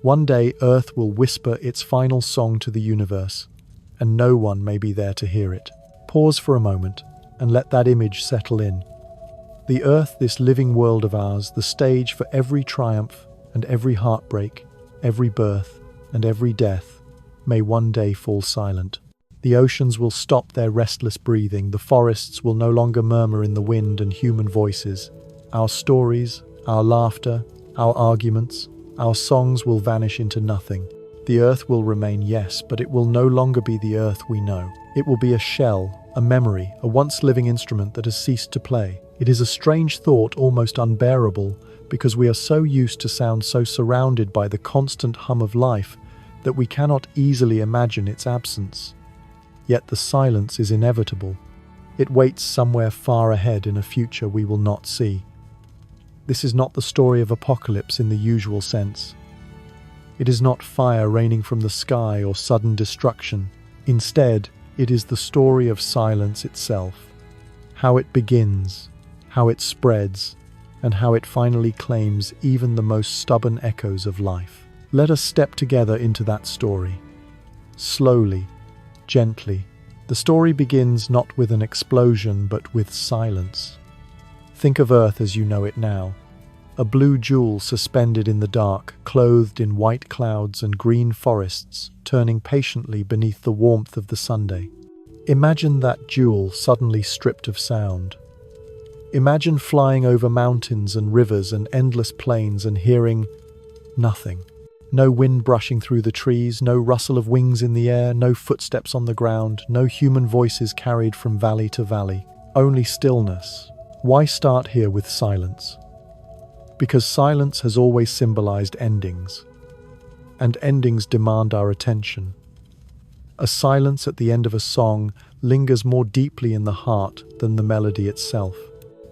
One day, Earth will whisper its final song to the universe, and no one may be there to hear it. Pause for a moment and let that image settle in. The Earth, this living world of ours, the stage for every triumph and every heartbreak, every birth and every death, may one day fall silent. The oceans will stop their restless breathing, the forests will no longer murmur in the wind, and human voices, our stories, our laughter, our arguments, our songs will vanish into nothing. The Earth will remain, yes, but it will no longer be the Earth we know. It will be a shell, a memory, a once living instrument that has ceased to play. It is a strange thought, almost unbearable, because we are so used to sound, so surrounded by the constant hum of life, that we cannot easily imagine its absence. Yet the silence is inevitable. It waits somewhere far ahead in a future we will not see. This is not the story of apocalypse in the usual sense. It is not fire raining from the sky or sudden destruction. Instead, it is the story of silence itself. How it begins, how it spreads, and how it finally claims even the most stubborn echoes of life. Let us step together into that story. Slowly, gently. The story begins not with an explosion, but with silence. Think of Earth as you know it now. A blue jewel suspended in the dark, clothed in white clouds and green forests, turning patiently beneath the warmth of the Sunday. Imagine that jewel suddenly stripped of sound. Imagine flying over mountains and rivers and endless plains and hearing nothing. No wind brushing through the trees, no rustle of wings in the air, no footsteps on the ground, no human voices carried from valley to valley. Only stillness. Why start here with silence? Because silence has always symbolized endings, and endings demand our attention. A silence at the end of a song lingers more deeply in the heart than the melody itself.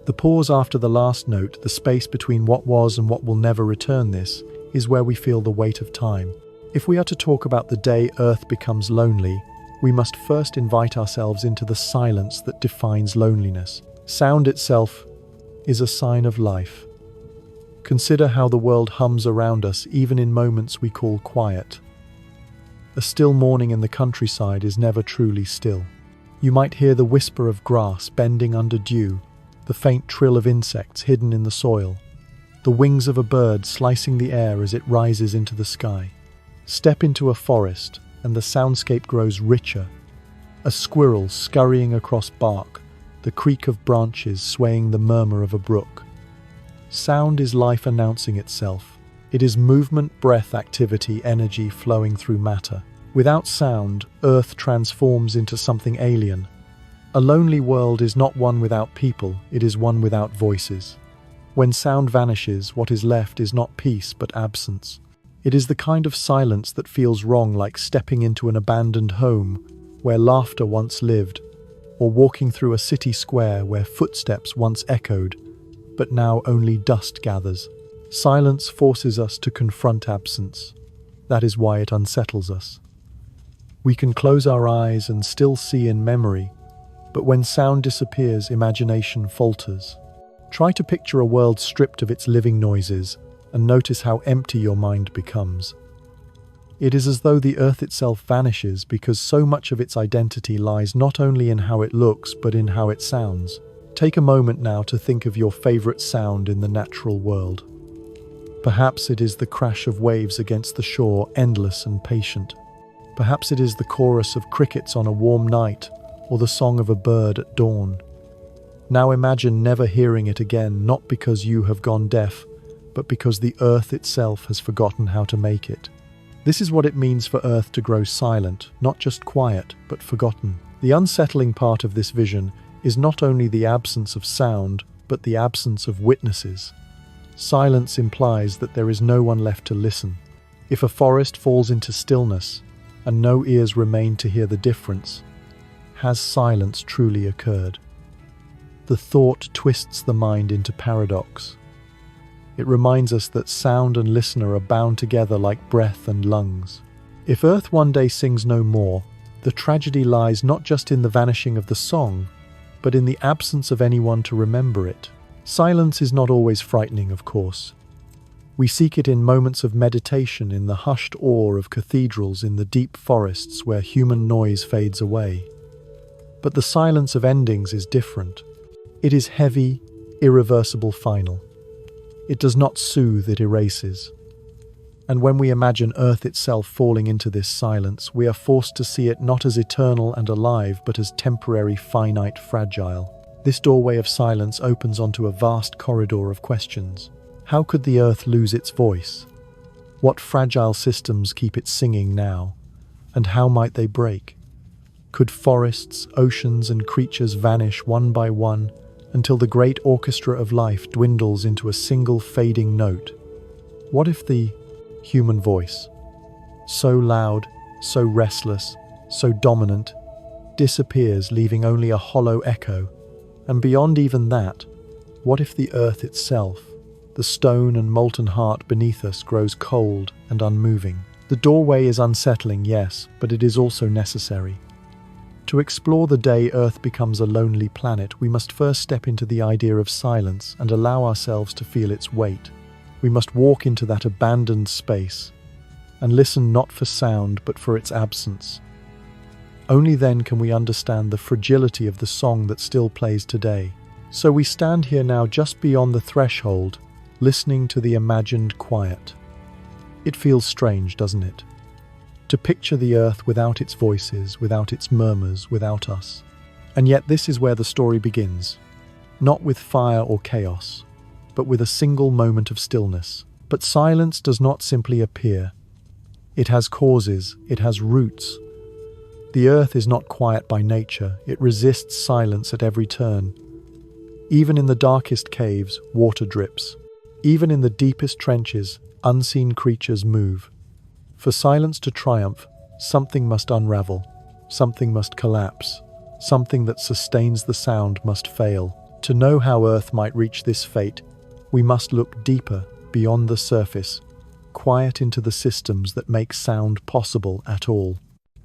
The pause after the last note, the space between what was and what will never return, this is where we feel the weight of time. If we are to talk about the day Earth becomes lonely, we must first invite ourselves into the silence that defines loneliness. Sound itself is a sign of life. Consider how the world hums around us, even in moments we call quiet. A still morning in the countryside is never truly still. You might hear the whisper of grass bending under dew, the faint trill of insects hidden in the soil, the wings of a bird slicing the air as it rises into the sky. Step into a forest, and the soundscape grows richer. A squirrel scurrying across bark, the creak of branches swaying the murmur of a brook. Sound is life announcing itself. It is movement, breath, activity, energy flowing through matter. Without sound, Earth transforms into something alien. A lonely world is not one without people, it is one without voices. When sound vanishes, what is left is not peace but absence. It is the kind of silence that feels wrong, like stepping into an abandoned home where laughter once lived, or walking through a city square where footsteps once echoed, but now only dust gathers. Silence forces us to confront absence. That is why it unsettles us. We can close our eyes and still see in memory, but when sound disappears, imagination falters. Try to picture a world stripped of its living noises and notice how empty your mind becomes. It is as though the Earth itself vanishes because so much of its identity lies not only in how it looks but in how it sounds. Take a moment now to think of your favorite sound in the natural world. Perhaps it is the crash of waves against the shore, endless and patient. Perhaps it is the chorus of crickets on a warm night or the song of a bird at dawn. Now imagine never hearing it again, not because you have gone deaf, but because the Earth itself has forgotten how to make it. This is what it means for Earth to grow silent, not just quiet, but forgotten. The unsettling part of this vision is not only the absence of sound, but the absence of witnesses. Silence implies that there is no one left to listen. If a forest falls into stillness, and no ears remain to hear the difference, has silence truly occurred? The thought twists the mind into paradox. It reminds us that sound and listener are bound together like breath and lungs. If Earth one day sings no more, the tragedy lies not just in the vanishing of the song, but in the absence of anyone to remember it. Silence is not always frightening, of course. We seek it in moments of meditation, in the hushed awe of cathedrals, in the deep forests where human noise fades away. But the silence of endings is different. It is heavy, irreversible, final. It does not soothe, it erases. And when we imagine Earth itself falling into this silence, we are forced to see it not as eternal and alive, but as temporary, finite, fragile. This doorway of silence opens onto a vast corridor of questions. How could the Earth lose its voice? What fragile systems keep it singing now? And how might they break? Could forests, oceans, and creatures vanish one by one until the great orchestra of life dwindles into a single fading note? What if the human voice, so loud, so restless, so dominant, disappears, leaving only a hollow echo? And beyond even that, what if the Earth itself, the stone and molten heart beneath us, grows cold and unmoving? The doorway is unsettling, yes, but it is also necessary. To explore the day Earth becomes a lonely planet, we must first step into the idea of silence and allow ourselves to feel its weight. We must walk into that abandoned space and listen not for sound, but for its absence. Only then can we understand the fragility of the song that still plays today. So we stand here now, just beyond the threshold, listening to the imagined quiet. It feels strange, doesn't it? To picture the Earth without its voices, without its murmurs, without us. And yet this is where the story begins. Not with fire or chaos, but with a single moment of stillness. But silence does not simply appear. It has causes, it has roots. The Earth is not quiet by nature, it resists silence at every turn. Even in the darkest caves, water drips. Even in the deepest trenches, unseen creatures move. For silence to triumph, something must unravel, something must collapse, something that sustains the sound must fail. To know how Earth might reach this fate, we must look deeper, beyond the surface, quiet into the systems that make sound possible at all.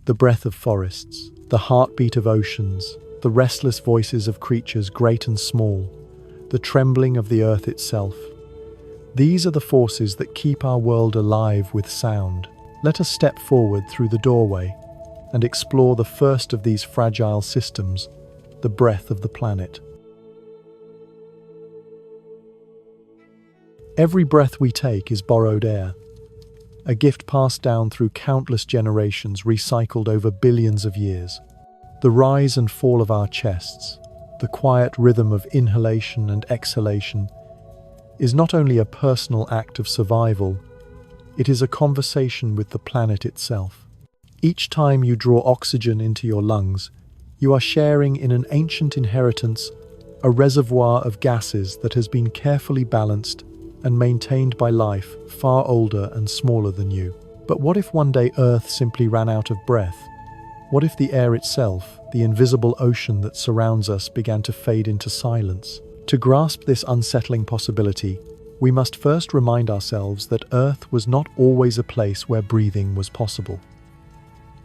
The breath of forests, the heartbeat of oceans, the restless voices of creatures great and small, the trembling of the Earth itself. These are the forces that keep our world alive with sound. Let us step forward through the doorway and explore the first of these fragile systems, the breath of the planet. Every breath we take is borrowed air, a gift passed down through countless generations, recycled over billions of years. The rise and fall of our chests, the quiet rhythm of inhalation and exhalation, is not only a personal act of survival, it is a conversation with the planet itself. Each time you draw oxygen into your lungs, you are sharing in an ancient inheritance, a reservoir of gases that has been carefully balanced and maintained by life far older and smaller than you. But what if one day Earth simply ran out of breath? What if the air itself, the invisible ocean that surrounds us, began to fade into silence? To grasp this unsettling possibility, we must first remind ourselves that Earth was not always a place where breathing was possible.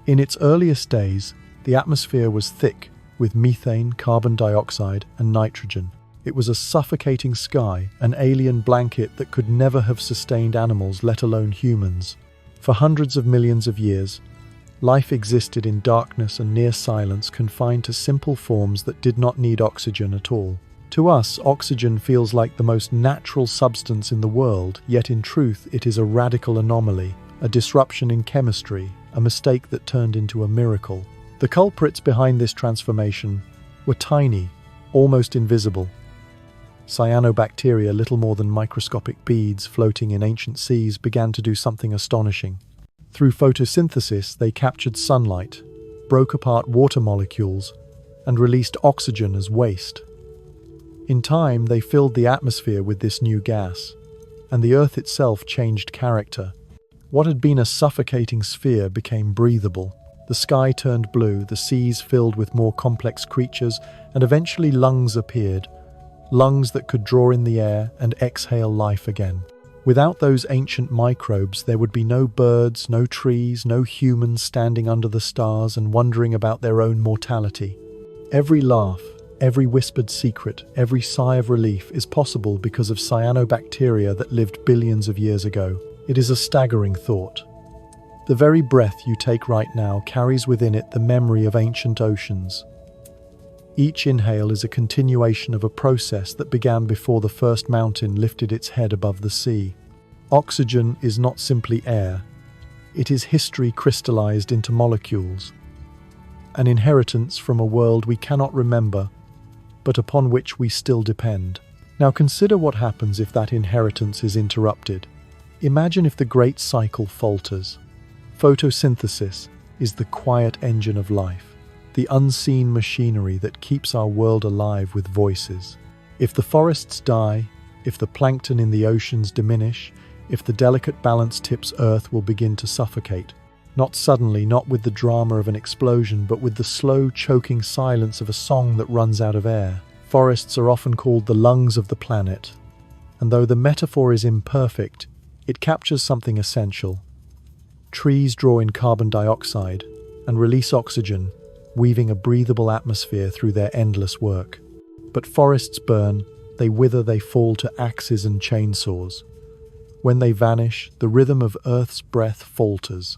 In its earliest days, the atmosphere was thick with methane, carbon dioxide, and nitrogen. It was a suffocating sky, an alien blanket that could never have sustained animals, let alone humans. For hundreds of millions of years, life existed in darkness and near silence, confined to simple forms that did not need oxygen at all. To us, oxygen feels like the most natural substance in the world, yet in truth it is a radical anomaly, a disruption in chemistry, a mistake that turned into a miracle. The culprits behind this transformation were tiny, almost invisible. Cyanobacteria, little more than microscopic beads floating in ancient seas, began to do something astonishing. Through photosynthesis, they captured sunlight, broke apart water molecules, and released oxygen as waste. In time, they filled the atmosphere with this new gas, and the Earth itself changed character. What had been a suffocating sphere became breathable. The sky turned blue, the seas filled with more complex creatures, and eventually lungs appeared. Lungs that could draw in the air and exhale life again. Without those ancient microbes, there would be no birds, no trees, no humans standing under the stars and wondering about their own mortality. Every laugh, Every whispered secret, every sigh of relief is possible because of cyanobacteria that lived billions of years ago. It is a staggering thought. The very breath you take right now carries within it the memory of ancient oceans. Each inhale is a continuation of a process that began before the first mountain lifted its head above the sea. Oxygen is not simply air. It is history crystallized into molecules. An inheritance from a world we cannot remember, but upon which we still depend. Now consider what happens if that inheritance is interrupted. Imagine if the great cycle falters. Photosynthesis is the quiet engine of life, the unseen machinery that keeps our world alive with voices. If the forests die, if the plankton in the oceans diminish, if the delicate balance tips Earth will begin to suffocate. Not suddenly, not with the drama of an explosion, but with the slow, choking silence of a song that runs out of air. Forests are often called the lungs of the planet, and though the metaphor is imperfect, it captures something essential. Trees draw in carbon dioxide and release oxygen, weaving a breathable atmosphere through their endless work. But forests burn, they wither, they fall to axes and chainsaws. When they vanish, the rhythm of Earth's breath falters.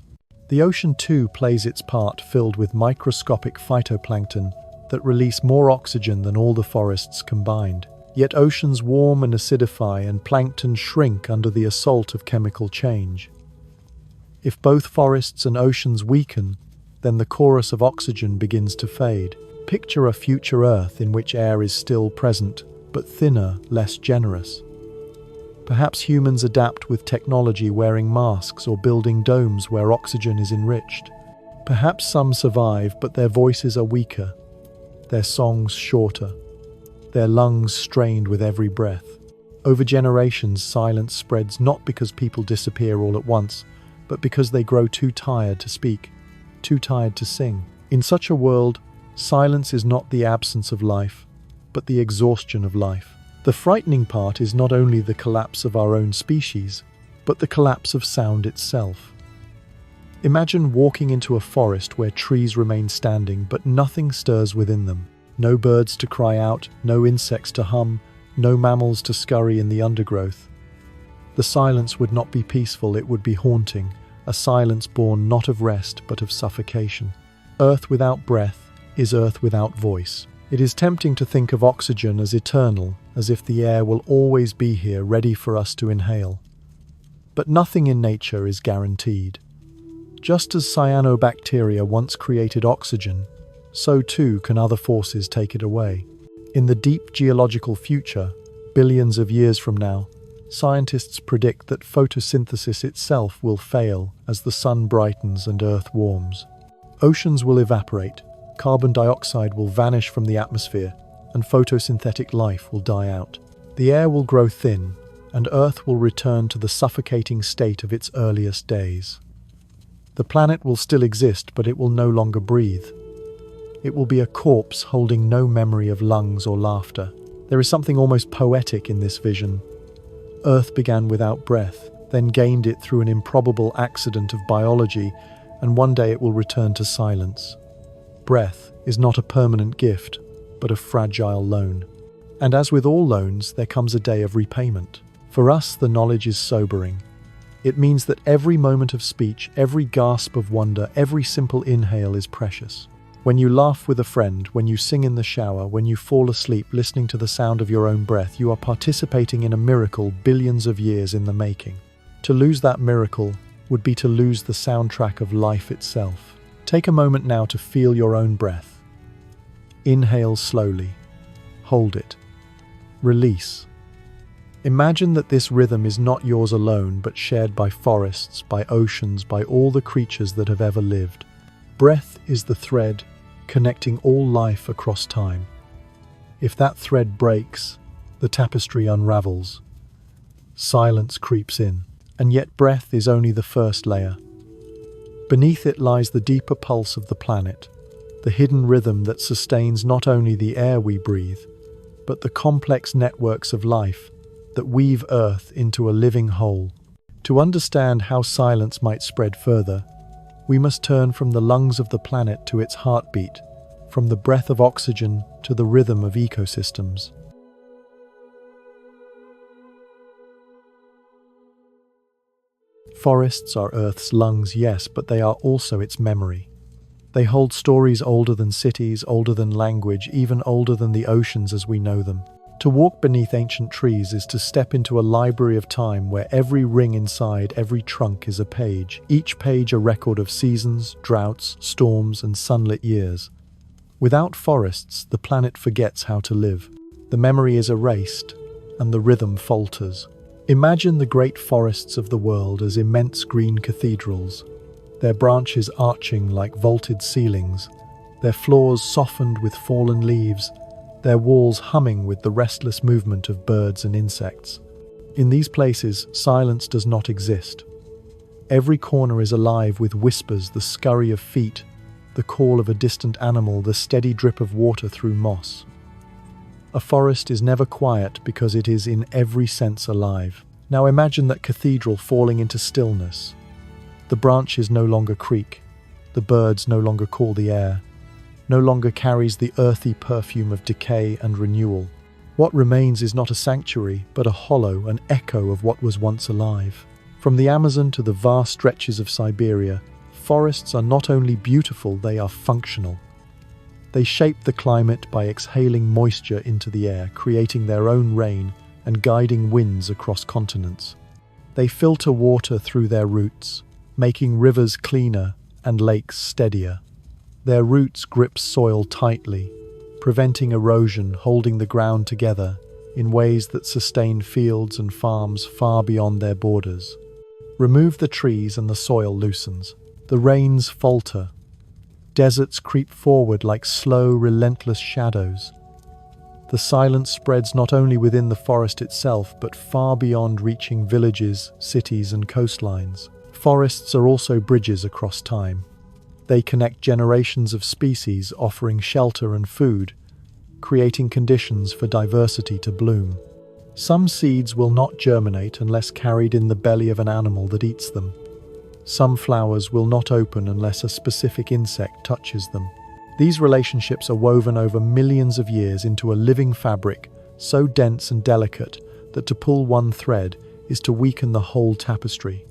The ocean too plays its part, filled with microscopic phytoplankton that release more oxygen than all the forests combined. Yet oceans warm and acidify, and plankton shrink under the assault of chemical change. If both forests and oceans weaken, then the chorus of oxygen begins to fade. Picture a future Earth in which air is still present, but thinner, less generous. Perhaps humans adapt with technology, wearing masks or building domes where oxygen is enriched. Perhaps some survive, but their voices are weaker, their songs shorter, their lungs strained with every breath. Over generations, silence spreads not because people disappear all at once, but because they grow too tired to speak, too tired to sing. In such a world, silence is not the absence of life, but the exhaustion of life. The frightening part is not only the collapse of our own species, but the collapse of sound itself. Imagine walking into a forest where trees remain standing, but nothing stirs within them. No birds to cry out, no insects to hum, no mammals to scurry in the undergrowth. The silence would not be peaceful, it would be haunting, a silence born not of rest, but of suffocation. Earth without breath is earth without voice. It is tempting to think of oxygen as eternal, as if the air will always be here, ready for us to inhale. But nothing in nature is guaranteed. Just as cyanobacteria once created oxygen, so too can other forces take it away. In the deep geological future, billions of years from now, scientists predict that photosynthesis itself will fail as the sun brightens and Earth warms. Oceans will evaporate, carbon dioxide will vanish from the atmosphere, and photosynthetic life will die out. The air will grow thin, and Earth will return to the suffocating state of its earliest days. The planet will still exist, but it will no longer breathe. It will be a corpse holding no memory of lungs or laughter. There is something almost poetic in this vision. Earth began without breath, then gained it through an improbable accident of biology, and one day it will return to silence. Breath is not a permanent gift, but a fragile loan. And as with all loans, there comes a day of repayment. For us, the knowledge is sobering. It means that every moment of speech, every gasp of wonder, every simple inhale is precious. When you laugh with a friend, when you sing in the shower, when you fall asleep listening to the sound of your own breath, you are participating in a miracle billions of years in the making. To lose that miracle would be to lose the soundtrack of life itself. Take a moment now to feel your own breath. Inhale slowly. Hold it. Release. Imagine that this rhythm is not yours alone, but shared by forests, by oceans, by all the creatures that have ever lived. Breath is the thread connecting all life across time. If that thread breaks, the tapestry unravels. Silence creeps in, and yet breath is only the first layer. Beneath it lies the deeper pulse of the planet, the hidden rhythm that sustains not only the air we breathe, but the complex networks of life that weave Earth into a living whole. To understand how silence might spread further, we must turn from the lungs of the planet to its heartbeat, from the breath of oxygen to the rhythm of ecosystems. Forests are Earth's lungs, yes, but they are also its memory. They hold stories older than cities, older than language, even older than the oceans as we know them. To walk beneath ancient trees is to step into a library of time where every ring inside every trunk is a page, each page a record of seasons, droughts, storms, and sunlit years. Without forests, the planet forgets how to live. The memory is erased, and the rhythm falters. Imagine the great forests of the world as immense green cathedrals, their branches arching like vaulted ceilings, their floors softened with fallen leaves, their walls humming with the restless movement of birds and insects. In these places, silence does not exist. Every corner is alive with whispers, the scurry of feet, the call of a distant animal, the steady drip of water through moss. A forest is never quiet because it is in every sense alive. Now imagine that cathedral falling into stillness. The branches no longer creak, the birds no longer call the air, no longer carries the earthy perfume of decay and renewal. What remains is not a sanctuary, but a hollow, an echo of what was once alive. From the Amazon to the vast stretches of Siberia, forests are not only beautiful, they are functional. They shape the climate by exhaling moisture into the air, creating their own rain and guiding winds across continents. They filter water through their roots, making rivers cleaner and lakes steadier. Their roots grip soil tightly, preventing erosion, holding the ground together in ways that sustain fields and farms far beyond their borders. Remove the trees and the soil loosens. The rains falter. Deserts creep forward like slow, relentless shadows. The silence spreads not only within the forest itself, but far beyond, reaching villages, cities, and coastlines. Forests are also bridges across time. They connect generations of species, offering shelter and food, creating conditions for diversity to bloom. Some seeds will not germinate unless carried in the belly of an animal that eats them. Some flowers will not open unless a specific insect touches them. These relationships are woven over millions of years into a living fabric, so dense and delicate that to pull one thread is to weaken the whole tapestry.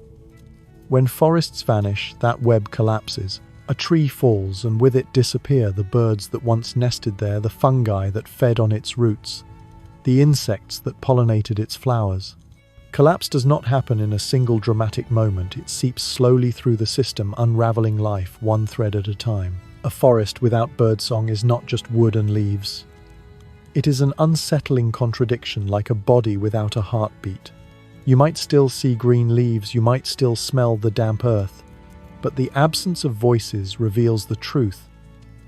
When forests vanish, that web collapses. A tree falls, and with it disappear the birds that once nested there, the fungi that fed on its roots, the insects that pollinated its flowers. Collapse does not happen in a single dramatic moment. It seeps slowly through the system, unraveling life one thread at a time. A forest without birdsong is not just wood and leaves. It is an unsettling contradiction, like a body without a heartbeat. You might still see green leaves, you might still smell the damp earth, but the absence of voices reveals the truth.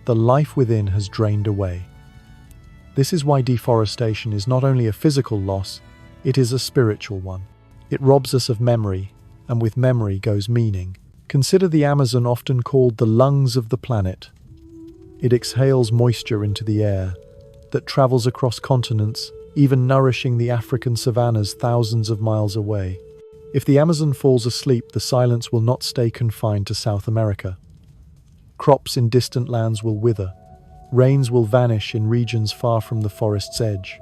The life within has drained away. This is why deforestation is not only a physical loss, it is a spiritual one. It robs us of memory, and with memory goes meaning. Consider the Amazon, often called the lungs of the planet. It exhales moisture into the air that travels across continents, even nourishing the African savannas thousands of miles away. If the Amazon falls asleep, the silence will not stay confined to South America. Crops in distant lands will wither. Rains will vanish in regions far from the forest's edge.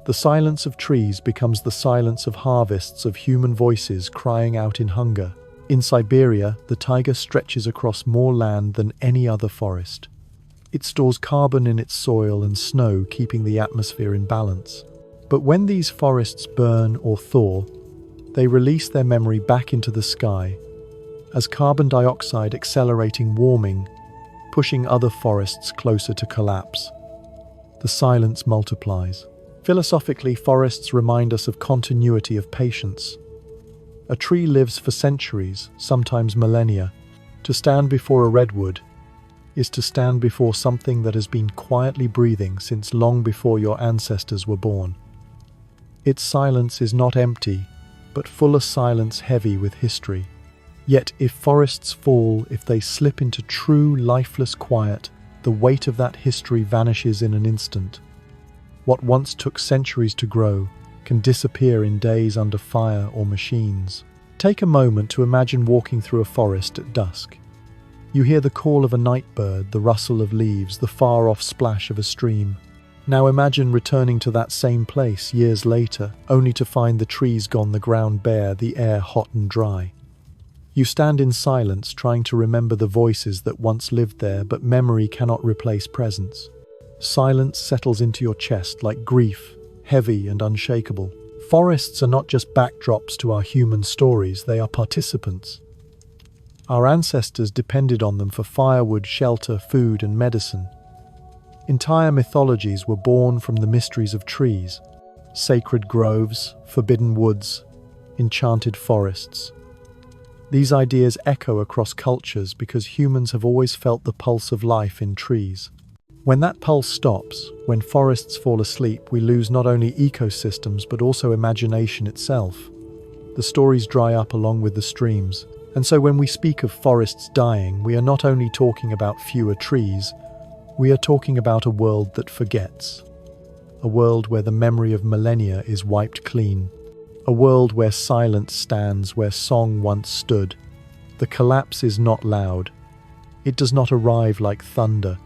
The silence of trees becomes the silence of harvests, of human voices crying out in hunger. In Siberia, the taiga stretches across more land than any other forest. It stores carbon in its soil and snow, keeping the atmosphere in balance. But when these forests burn or thaw, they release their memory back into the sky, as carbon dioxide accelerating warming, pushing other forests closer to collapse. The silence multiplies. Philosophically, forests remind us of continuity, of patience. A tree lives for centuries, sometimes millennia. To stand before a redwood is to stand before something that has been quietly breathing since long before your ancestors were born. Its silence is not empty, but full of silence heavy with history. Yet if forests fall, if they slip into true, lifeless quiet, the weight of that history vanishes in an instant. What once took centuries to grow can disappear in days under fire or machines. Take a moment to imagine walking through a forest at dusk. You hear the call of a night bird, the rustle of leaves, the far-off splash of a stream. Now imagine returning to that same place years later, only to find the trees gone, the ground bare, the air hot and dry. You stand in silence, trying to remember the voices that once lived there, but memory cannot replace presence. Silence settles into your chest like grief, heavy and unshakable. Forests are not just backdrops to our human stories, they are participants. Our ancestors depended on them for firewood, shelter, food, and medicine. Entire mythologies were born from the mysteries of trees: sacred groves, forbidden woods, enchanted forests. These ideas echo across cultures because humans have always felt the pulse of life in trees. When that pulse stops, when forests fall asleep, we lose not only ecosystems but also imagination itself. The stories dry up along with the streams. And so when we speak of forests dying, we are not only talking about fewer trees, we are talking about a world that forgets. A world where the memory of millennia is wiped clean. A world where silence stands where song once stood. The collapse is not loud. It does not arrive like thunder.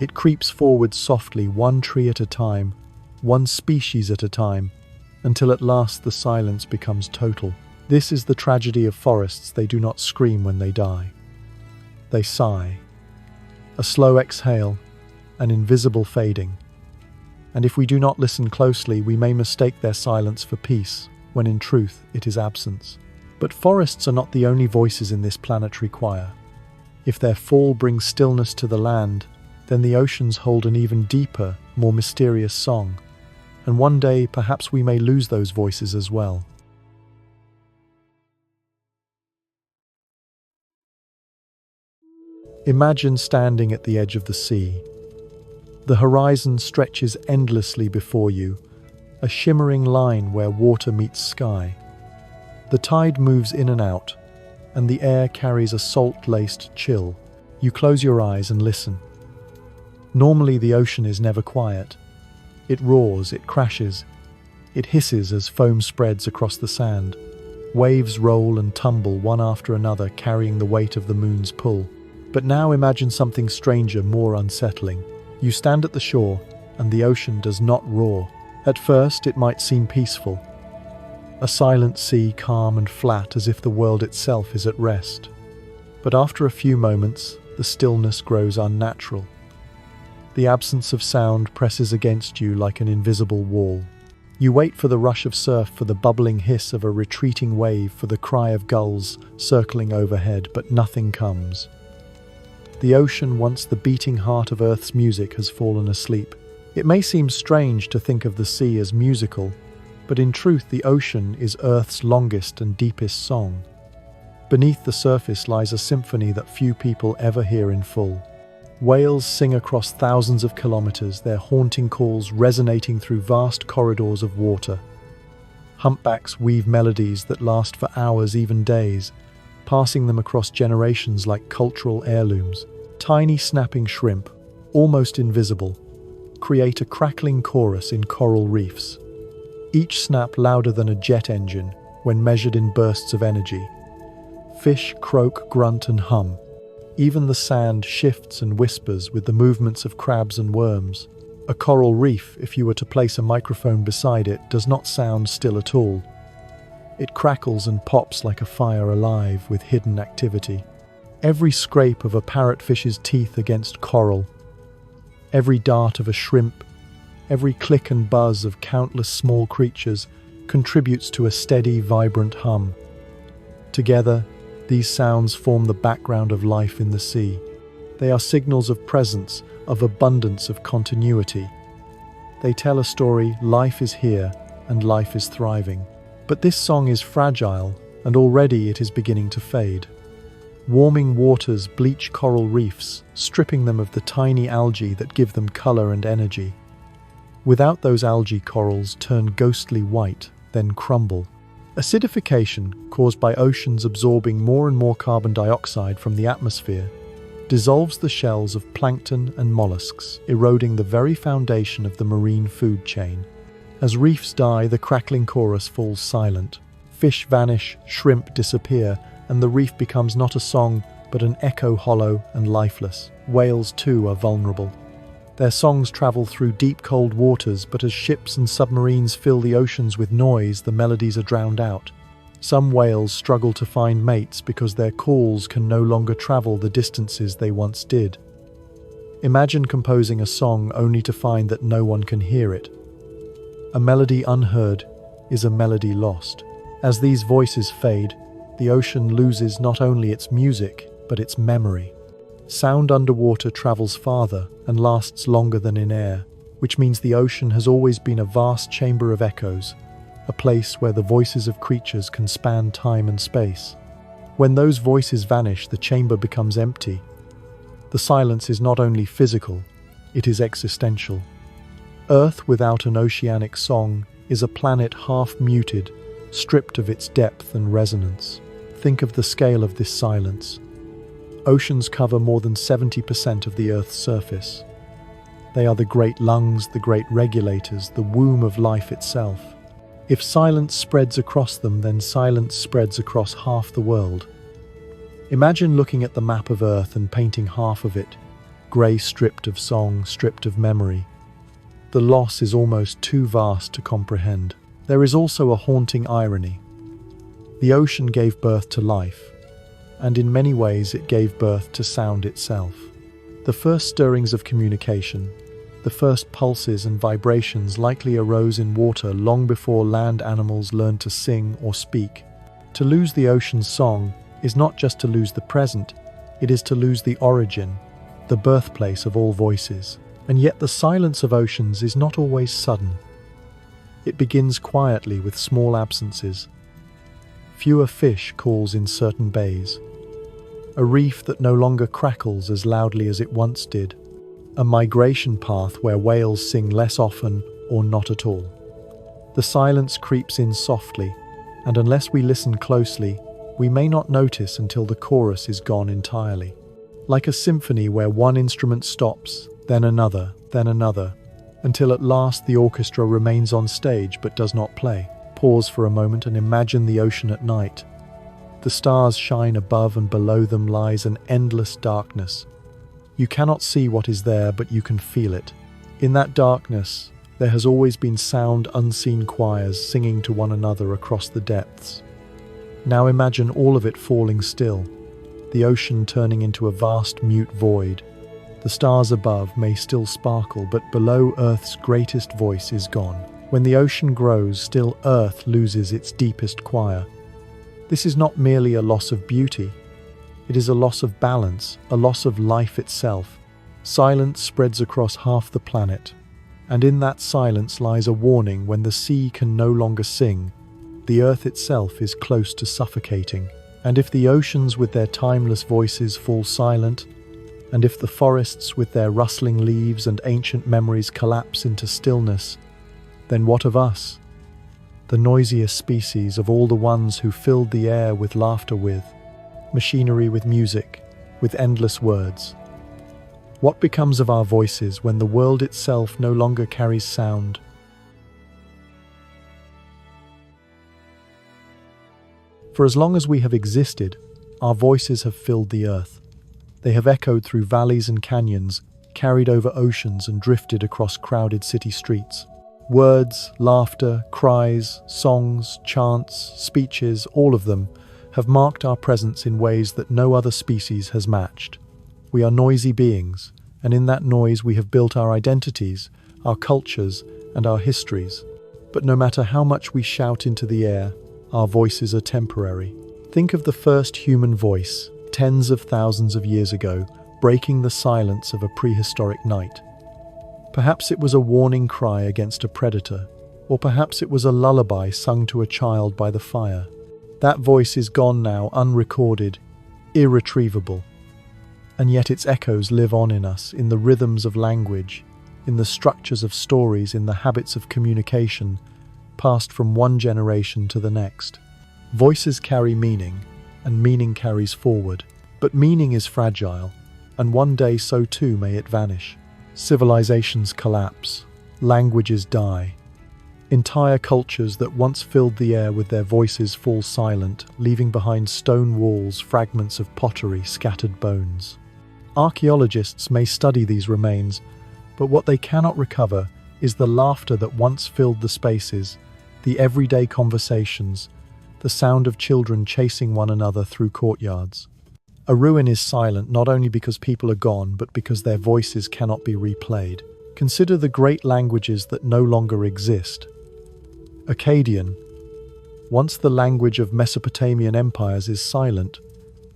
It creeps forward softly, one tree at a time, one species at a time, until at last the silence becomes total. This is the tragedy of forests. They do not scream when they die. They sigh. A slow exhale, an invisible fading. And if we do not listen closely, we may mistake their silence for peace, when in truth it is absence. But forests are not the only voices in this planetary choir. If their fall brings stillness to the land, then the oceans hold an even deeper, more mysterious song. And one day, perhaps we may lose those voices as well. Imagine standing at the edge of the sea. The horizon stretches endlessly before you, a shimmering line where water meets sky. The tide moves in and out, and the air carries a salt-laced chill. You close your eyes and listen. Normally the ocean is never quiet. It roars, it crashes, it hisses as foam spreads across the sand. Waves roll and tumble one after another, carrying the weight of the moon's pull. But now imagine something stranger, more unsettling. You stand at the shore, and the ocean does not roar. At first, it might seem peaceful. A silent sea, calm and flat, as if the world itself is at rest. But after a few moments, the stillness grows unnatural. The absence of sound presses against you like an invisible wall. You wait for the rush of surf, for the bubbling hiss of a retreating wave, for the cry of gulls circling overhead, but nothing comes. The ocean, once the beating heart of Earth's music, has fallen asleep. It may seem strange to think of the sea as musical, but in truth the ocean is Earth's longest and deepest song. Beneath the surface lies a symphony that few people ever hear in full. Whales sing across thousands of kilometers, their haunting calls resonating through vast corridors of water. Humpbacks weave melodies that last for hours, even days, passing them across generations like cultural heirlooms. Tiny snapping shrimp, almost invisible, create a crackling chorus in coral reefs. Each snap louder than a jet engine when measured in bursts of energy. Fish croak, grunt and hum. Even the sand shifts and whispers with the movements of crabs and worms. A coral reef, if you were to place a microphone beside it, does not sound still at all. It crackles and pops like a fire alive with hidden activity. Every scrape of a parrotfish's teeth against coral, every dart of a shrimp, every click and buzz of countless small creatures contributes to a steady, vibrant hum. Together, these sounds form the background of life in the sea. They are signals of presence, of abundance, of continuity. They tell a story: life is here and life is thriving. But this song is fragile, and already it is beginning to fade. Warming waters bleach coral reefs, stripping them of the tiny algae that give them color and energy. Without those algae, corals turn ghostly white, then crumble. Acidification, caused by oceans absorbing more and more carbon dioxide from the atmosphere, dissolves the shells of plankton and mollusks, eroding the very foundation of the marine food chain. As reefs die, the crackling chorus falls silent. Fish vanish, shrimp disappear, and the reef becomes not a song, but an echo hollow and lifeless. Whales, too, are vulnerable. Their songs travel through deep, cold waters, but as ships and submarines fill the oceans with noise, the melodies are drowned out. Some whales struggle to find mates because their calls can no longer travel the distances they once did. Imagine composing a song only to find that no one can hear it. A melody unheard is a melody lost. As these voices fade, the ocean loses not only its music, but its memory. Sound underwater travels farther and lasts longer than in air, which means the ocean has always been a vast chamber of echoes, a place where the voices of creatures can span time and space. When those voices vanish, the chamber becomes empty. The silence is not only physical, it is existential. Earth without an oceanic song is a planet half-muted, stripped of its depth and resonance. Think of the scale of this silence. Oceans cover more than 70% of the Earth's surface. They are the great lungs, the great regulators, the womb of life itself. If silence spreads across them, then silence spreads across half the world. Imagine looking at the map of Earth and painting half of it, grey, stripped of song, stripped of memory. The loss is almost too vast to comprehend. There is also a haunting irony. The ocean gave birth to life, and in many ways it gave birth to sound itself. The first stirrings of communication, the first pulses and vibrations likely arose in water long before land animals learned to sing or speak. To lose the ocean's song is not just to lose the present, it is to lose the origin, the birthplace of all voices. And yet the silence of oceans is not always sudden. It begins quietly with small absences. Fewer fish calls in certain bays. A reef that no longer crackles as loudly as it once did. A migration path where whales sing less often or not at all. The silence creeps in softly, and unless we listen closely, we may not notice until the chorus is gone entirely. Like a symphony where one instrument stops, then another, until at last the orchestra remains on stage but does not play. Pause for a moment and imagine the ocean at night. The stars shine above and below them lies an endless darkness. You cannot see what is there, but you can feel it. In that darkness, there has always been sound, unseen choirs singing to one another across the depths. Now imagine all of it falling still, the ocean turning into a vast mute void. The stars above may still sparkle, but below Earth's greatest voice is gone. When the ocean grows, still Earth loses its deepest choir. This is not merely a loss of beauty. It is a loss of balance, a loss of life itself. Silence spreads across half the planet, and in that silence lies a warning. When the sea can no longer sing, the Earth itself is close to suffocating. And if the oceans with their timeless voices fall silent, and if the forests with their rustling leaves and ancient memories collapse into stillness, then what of us? The noisiest species of all the ones who filled the air with laughter, with machinery, with music, with endless words. What becomes of our voices when the world itself no longer carries sound? For as long as we have existed, our voices have filled the earth. They have echoed through valleys and canyons, carried over oceans and drifted across crowded city streets. Words, laughter, cries, songs, chants, speeches, all of them have marked our presence in ways that no other species has matched. We are noisy beings, and in that noise we have built our identities, our cultures, and our histories. But no matter how much we shout into the air, our voices are temporary. Think of the first human voice, tens of thousands of years ago, breaking the silence of a prehistoric night. Perhaps it was a warning cry against a predator, or perhaps it was a lullaby sung to a child by the fire. That voice is gone now, unrecorded, irretrievable. And yet its echoes live on in us, in the rhythms of language, in the structures of stories, in the habits of communication, passed from one generation to the next. Voices carry meaning, and meaning carries forward. But meaning is fragile, and one day so too may it vanish. Civilizations collapse, languages die, Entire cultures that once filled the air with their voices fall silent, leaving behind stone walls, fragments of pottery, scattered bones. Archaeologists may study these remains, but what they cannot recover is the laughter that once filled the spaces, the everyday conversations, the sound of children chasing one another through courtyards. A ruin is silent not only because people are gone, but because their voices cannot be replayed. Consider the great languages that no longer exist. Akkadian, once the language of Mesopotamian empires, is silent,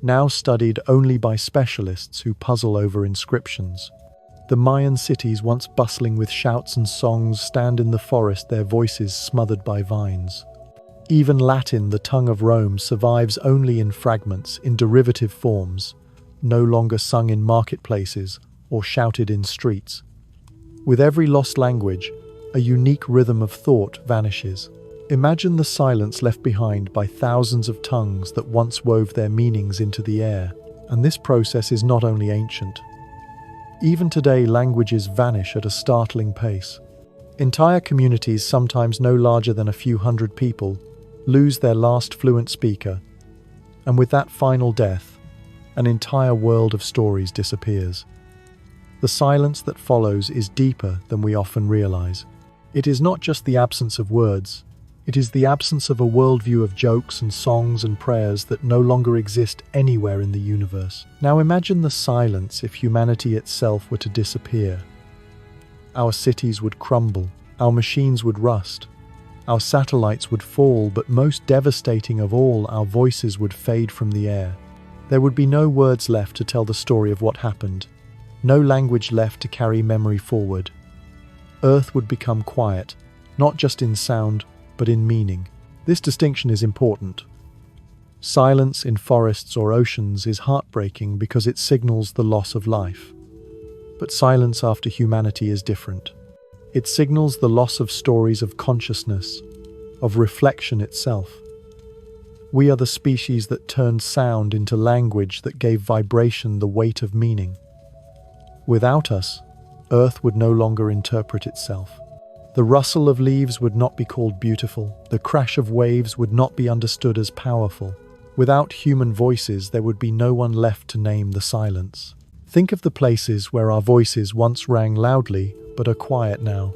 now studied only by specialists who puzzle over inscriptions. The Mayan cities, once bustling with shouts and songs, stand in the forest, their voices smothered by vines. Even Latin, the tongue of Rome, survives only in fragments, in derivative forms, no longer sung in marketplaces or shouted in streets. With every lost language, a unique rhythm of thought vanishes. Imagine the silence left behind by thousands of tongues that once wove their meanings into the air. And this process is not only ancient. Even today, languages vanish at a startling pace. Entire communities, sometimes no larger than a few hundred people, lose their last fluent speaker. And with that final death, an entire world of stories disappears. The silence that follows is deeper than we often realize. It is not just the absence of words, it is the absence of a worldview of jokes and songs and prayers that no longer exist anywhere in the universe. Now imagine the silence if humanity itself were to disappear. Our cities would crumble, our machines would rust, our satellites would fall, but most devastating of all, our voices would fade from the air. There would be no words left to tell the story of what happened, no language left to carry memory forward. Earth would become quiet, not just in sound, but in meaning. This distinction is important. Silence in forests or oceans is heartbreaking because it signals the loss of life. But silence after humanity is different. It signals the loss of stories of consciousness, of reflection itself. We are the species that turned sound into language that gave vibration the weight of meaning. Without us, Earth would no longer interpret itself. The rustle of leaves would not be called beautiful. The crash of waves would not be understood as powerful. Without human voices, there would be no one left to name the silence. Think of the places where our voices once rang loudly, but are quiet now.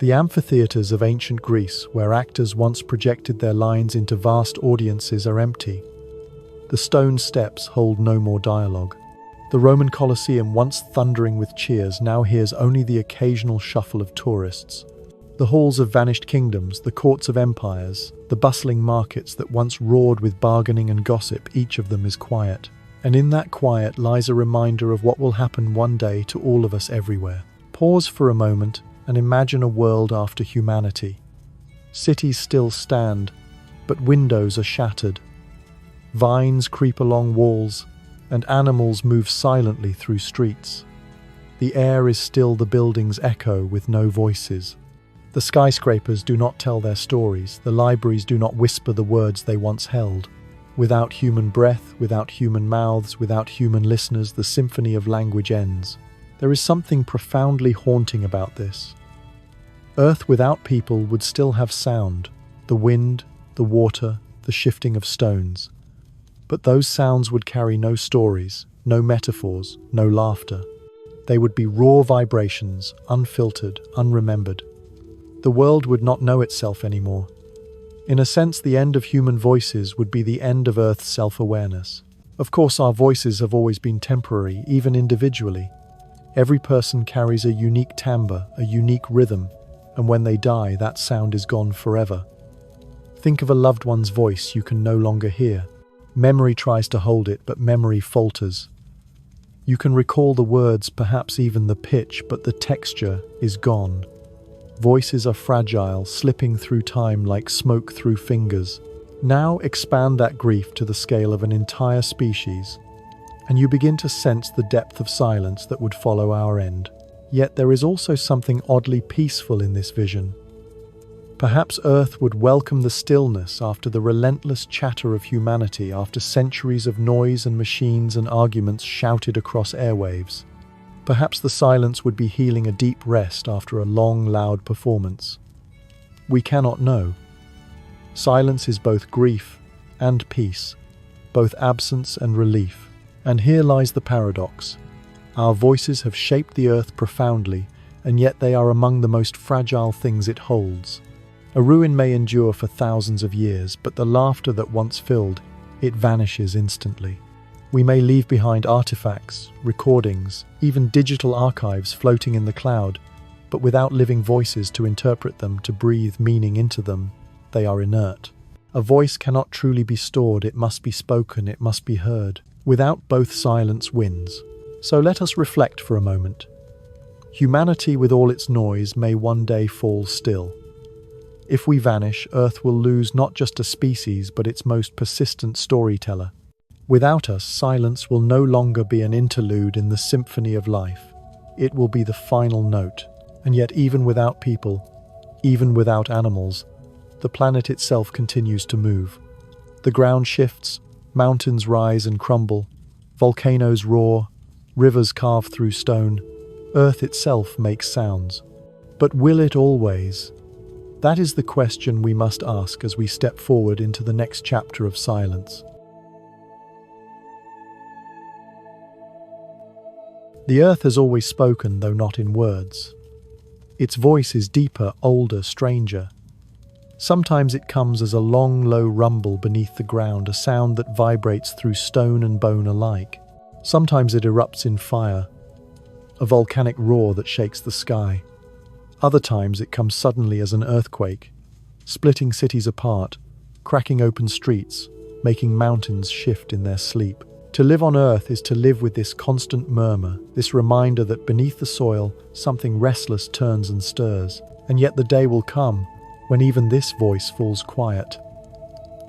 The amphitheaters of ancient Greece, where actors once projected their lines into vast audiences, are empty. The stone steps hold no more dialogue. The Roman Colosseum, once thundering with cheers, now hears only the occasional shuffle of tourists. The halls of vanished kingdoms, the courts of empires, the bustling markets that once roared with bargaining and gossip, each of them is quiet. And in that quiet lies a reminder of what will happen one day to all of us everywhere. Pause for a moment and imagine a world after humanity. Cities still stand, but windows are shattered. Vines creep along walls, and animals move silently through streets. The air is still the building's echo with no voices. The skyscrapers do not tell their stories. The libraries do not whisper the words they once held. Without human breath, without human mouths, without human listeners, the symphony of language ends. There is something profoundly haunting about this. Earth without people would still have sound, the wind, the water, the shifting of stones. But those sounds would carry no stories, no metaphors, no laughter. They would be raw vibrations, unfiltered, unremembered. The world would not know itself anymore. In a sense, the end of human voices would be the end of Earth's self-awareness. Of course, our voices have always been temporary, even individually. Every person carries a unique timbre, a unique rhythm, and when they die, that sound is gone forever. Think of a loved one's voice you can no longer hear. Memory tries to hold it, but memory falters. You can recall the words, perhaps even the pitch, but the texture is gone. Voices are fragile, slipping through time like smoke through fingers. Now expand that grief to the scale of an entire species, and you begin to sense the depth of silence that would follow our end. Yet there is also something oddly peaceful in this vision. Perhaps Earth would welcome the stillness after the relentless chatter of humanity, after centuries of noise and machines and arguments shouted across airwaves. Perhaps the silence would be healing, a deep rest after a long, loud performance. We cannot know. Silence is both grief and peace, both absence and relief. And here lies the paradox. Our voices have shaped the earth profoundly, and yet they are among the most fragile things it holds. A ruin may endure for thousands of years, but the laughter that once filled it vanishes instantly. We may leave behind artifacts, recordings, even digital archives floating in the cloud, but without living voices to interpret them, to breathe meaning into them, they are inert. A voice cannot truly be stored, it must be spoken, it must be heard. Without both, silence wins. So let us reflect for a moment. Humanity, with all its noise, may one day fall still. If we vanish, Earth will lose not just a species, but its most persistent storyteller. Without us, silence will no longer be an interlude in the symphony of life. It will be the final note. And yet, even without people, even without animals, the planet itself continues to move. The ground shifts, mountains rise and crumble, volcanoes roar, rivers carve through stone, Earth itself makes sounds. But will it always? That is the question we must ask as we step forward into the next chapter of silence. The Earth has always spoken, though not in words. Its voice is deeper, older, stranger. Sometimes it comes as a long, low rumble beneath the ground, a sound that vibrates through stone and bone alike. Sometimes it erupts in fire, a volcanic roar that shakes the sky. Other times it comes suddenly as an earthquake, splitting cities apart, cracking open streets, making mountains shift in their sleep. To live on Earth is to live with this constant murmur, this reminder that beneath the soil, something restless turns and stirs. And yet the day will come when even this voice falls quiet.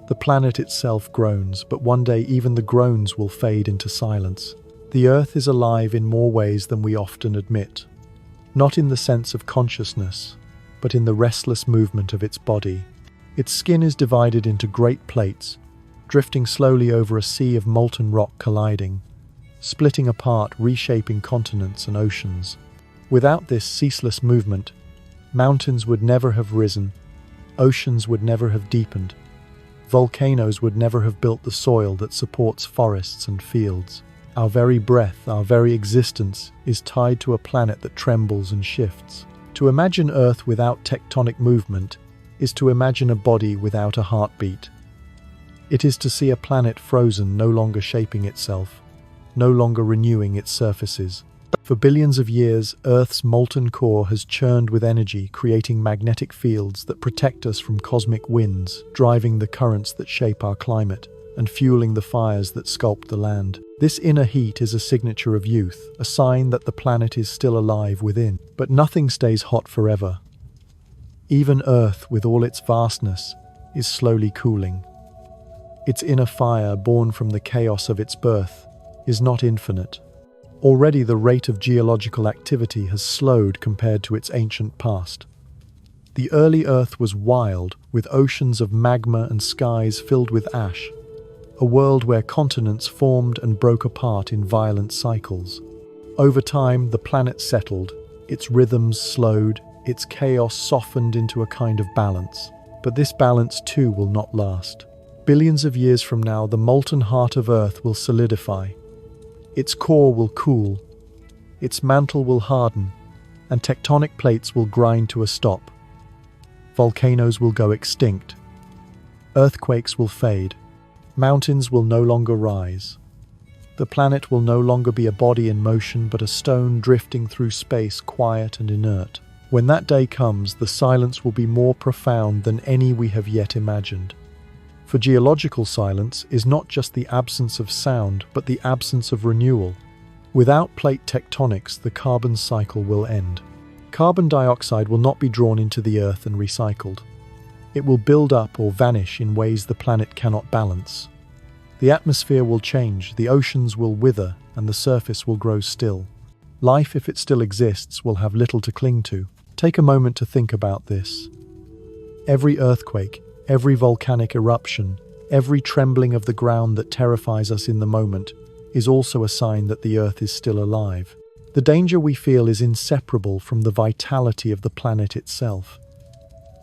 The planet itself groans, but one day even the groans will fade into silence. The Earth is alive in more ways than we often admit. Not in the sense of consciousness, but in the restless movement of its body. Its skin is divided into great plates, drifting slowly over a sea of molten rock colliding, splitting apart, reshaping continents and oceans. Without this ceaseless movement, mountains would never have risen, oceans would never have deepened, volcanoes would never have built the soil that supports forests and fields. Our very breath, our very existence, is tied to a planet that trembles and shifts. To imagine Earth without tectonic movement is to imagine a body without a heartbeat. It is to see a planet frozen, no longer shaping itself, no longer renewing its surfaces. For billions of years, Earth's molten core has churned with energy, creating magnetic fields that protect us from cosmic winds, driving the currents that shape our climate, and fueling the fires that sculpt the land. This inner heat is a signature of youth, a sign that the planet is still alive within. But nothing stays hot forever. Even Earth, with all its vastness, is slowly cooling. Its inner fire, born from the chaos of its birth, is not infinite. Already the rate of geological activity has slowed compared to its ancient past. The early Earth was wild, with oceans of magma and skies filled with ash, a world where continents formed and broke apart in violent cycles. Over time, the planet settled, its rhythms slowed, its chaos softened into a kind of balance. But this balance too will not last. Billions of years from now, the molten heart of Earth will solidify. Its core will cool, its mantle will harden, and tectonic plates will grind to a stop. Volcanoes will go extinct. Earthquakes will fade. Mountains will no longer rise. The planet will no longer be a body in motion, but a stone drifting through space, quiet and inert. When that day comes, the silence will be more profound than any we have yet imagined. For geological silence is not just the absence of sound, but the absence of renewal. Without plate tectonics, the carbon cycle will end. Carbon dioxide will not be drawn into the Earth and recycled. It will build up or vanish in ways the planet cannot balance. The atmosphere will change, the oceans will wither, and the surface will grow still. Life, if it still exists, will have little to cling to. Take a moment to think about this. Every earthquake, every volcanic eruption, every trembling of the ground that terrifies us in the moment is also a sign that the Earth is still alive. The danger we feel is inseparable from the vitality of the planet itself.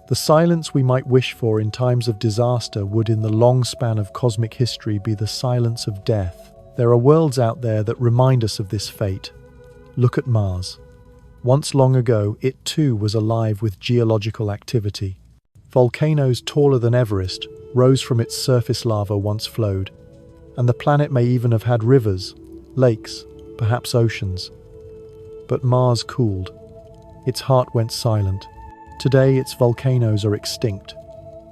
The The silence we might wish for in times of disaster would, in the long span of cosmic history, be the silence of death. There are worlds out there that remind us of this fate. Look at Mars. Once long ago, it too was alive with geological activity. Volcanoes taller than Everest rose from its surface. Lava once flowed, and the planet may even have had rivers, lakes, perhaps oceans. But Mars cooled. Its heart went silent. Today, its volcanoes are extinct,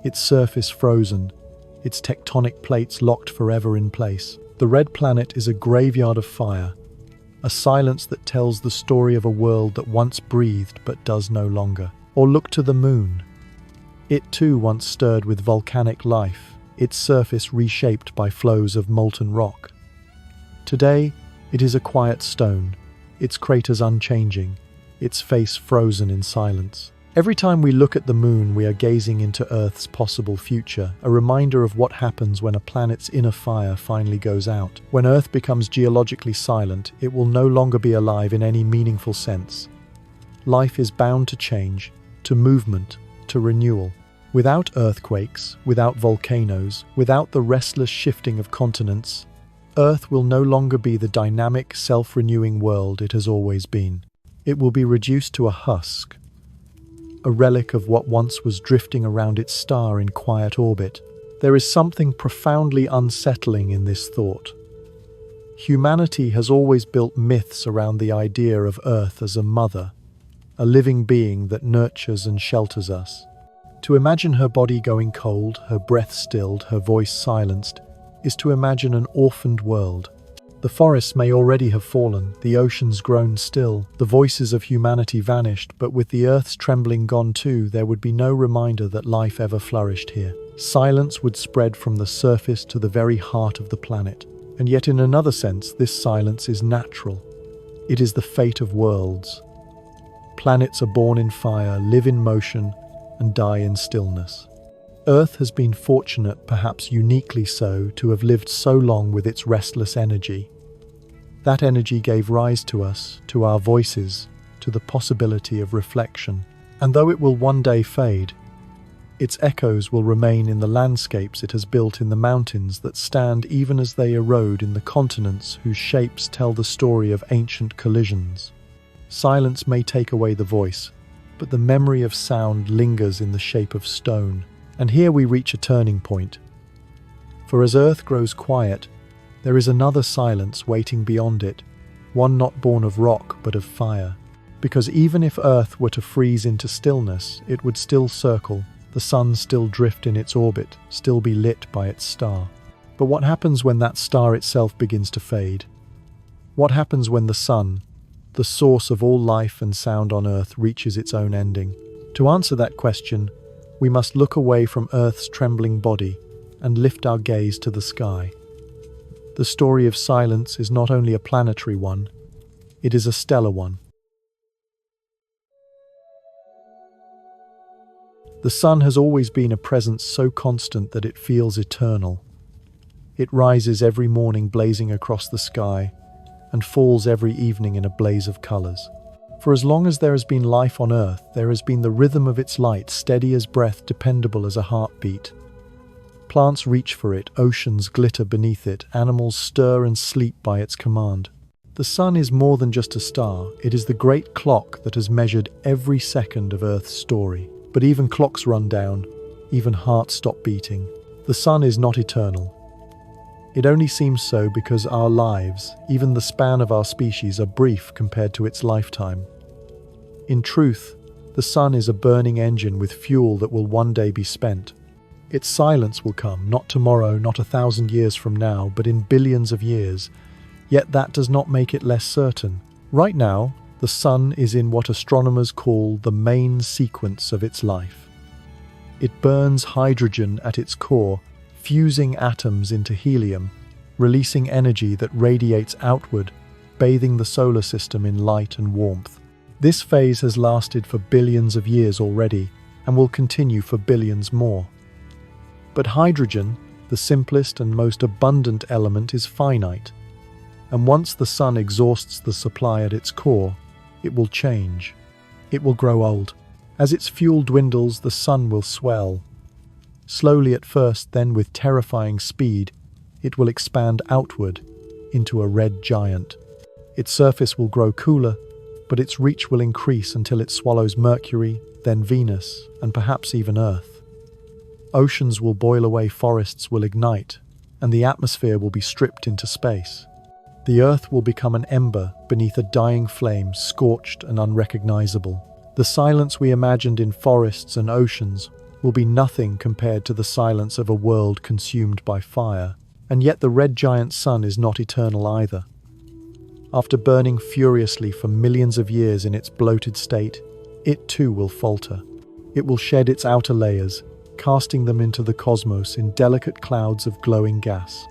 its surface frozen, its tectonic plates locked forever in place. The red planet is a graveyard of fire, a silence that tells the story of a world that once breathed but does no longer. Or look to the moon. It too once stirred with volcanic life, its surface reshaped by flows of molten rock. Today, it is a quiet stone, its craters unchanging, its face frozen in silence. Every time we look at the moon, we are gazing into Earth's possible future, a reminder of what happens when a planet's inner fire finally goes out. When Earth becomes geologically silent, it will no longer be alive in any meaningful sense. Life is bound to change, to movement, to renewal. Without earthquakes, without volcanoes, without the restless shifting of continents, Earth will no longer be the dynamic, self-renewing world it has always been. It will be reduced to a husk, a relic of what once was drifting around its star in quiet orbit. There is something profoundly unsettling in this thought. Humanity has always built myths around the idea of Earth as a mother, a living being that nurtures and shelters us. To imagine her body going cold, her breath stilled, her voice silenced, is to imagine an orphaned world. The forests may already have fallen, the oceans grown still, the voices of humanity vanished, but with the Earth's trembling gone too, there would be no reminder that life ever flourished here. Silence would spread from the surface to the very heart of the planet. And yet in another sense, this silence is natural. It is the fate of worlds. Planets are born in fire, live in motion, and die in stillness. Earth has been fortunate, perhaps uniquely so, to have lived so long with its restless energy. That energy gave rise to us, to our voices, to the possibility of reflection. And though it will one day fade, its echoes will remain in the landscapes it has built in the mountains that stand even as they erode in the continents whose shapes tell the story of ancient collisions. Silence may take away the voice, but the memory of sound lingers in the shape of stone. And here we reach a turning point. For as Earth grows quiet, there is another silence waiting beyond it, one not born of rock but of fire. Because even if Earth were to freeze into stillness, it would still circle, the sun still drift in its orbit, still be lit by its star. But what happens when that star itself begins to fade? What happens when the sun, the source of all life and sound on Earth, reaches its own ending? To answer that question, we must look away from Earth's trembling body and lift our gaze to the sky. The story of silence is not only a planetary one, it is a stellar one. The sun has always been a presence so constant that it feels eternal. It rises every morning blazing across the sky and falls every evening in a blaze of colors. For as long as there has been life on Earth, there has been the rhythm of its light, steady as breath, dependable as a heartbeat. Plants reach for it, oceans glitter beneath it, animals stir and sleep by its command. The sun is more than just a star, it is the great clock that has measured every second of Earth's story. But even clocks run down, even hearts stop beating. The sun is not eternal. It only seems so because our lives, even the span of our species, are brief compared to its lifetime. In truth, the sun is a burning engine with fuel that will one day be spent. Its silence will come, not tomorrow, not 1,000 years from now, but in billions of years. Yet that does not make it less certain. Right now, the sun is in what astronomers call the main sequence of its life. It burns hydrogen at its core, fusing atoms into helium, releasing energy that radiates outward, bathing the solar system in light and warmth. This phase has lasted for billions of years already, and will continue for billions more. But hydrogen, the simplest and most abundant element, is finite, and once the sun exhausts the supply at its core, it will change. It will grow old, As its fuel dwindles, the sun will swell. Slowly at first, then with terrifying speed, it will expand outward into a red giant. Its surface will grow cooler, but its reach will increase until it swallows Mercury, then Venus, and perhaps even Earth. Oceans will boil away, forests will ignite, and the atmosphere will be stripped into space. The Earth will become an ember beneath a dying flame, scorched and unrecognizable. The silence we imagined in forests and oceans will be nothing compared to the silence of a world consumed by fire. And yet the red giant sun is not eternal either. After burning furiously for millions of years in its bloated state, it too will falter. It will shed its outer layers, casting them into the cosmos in delicate clouds of glowing gas.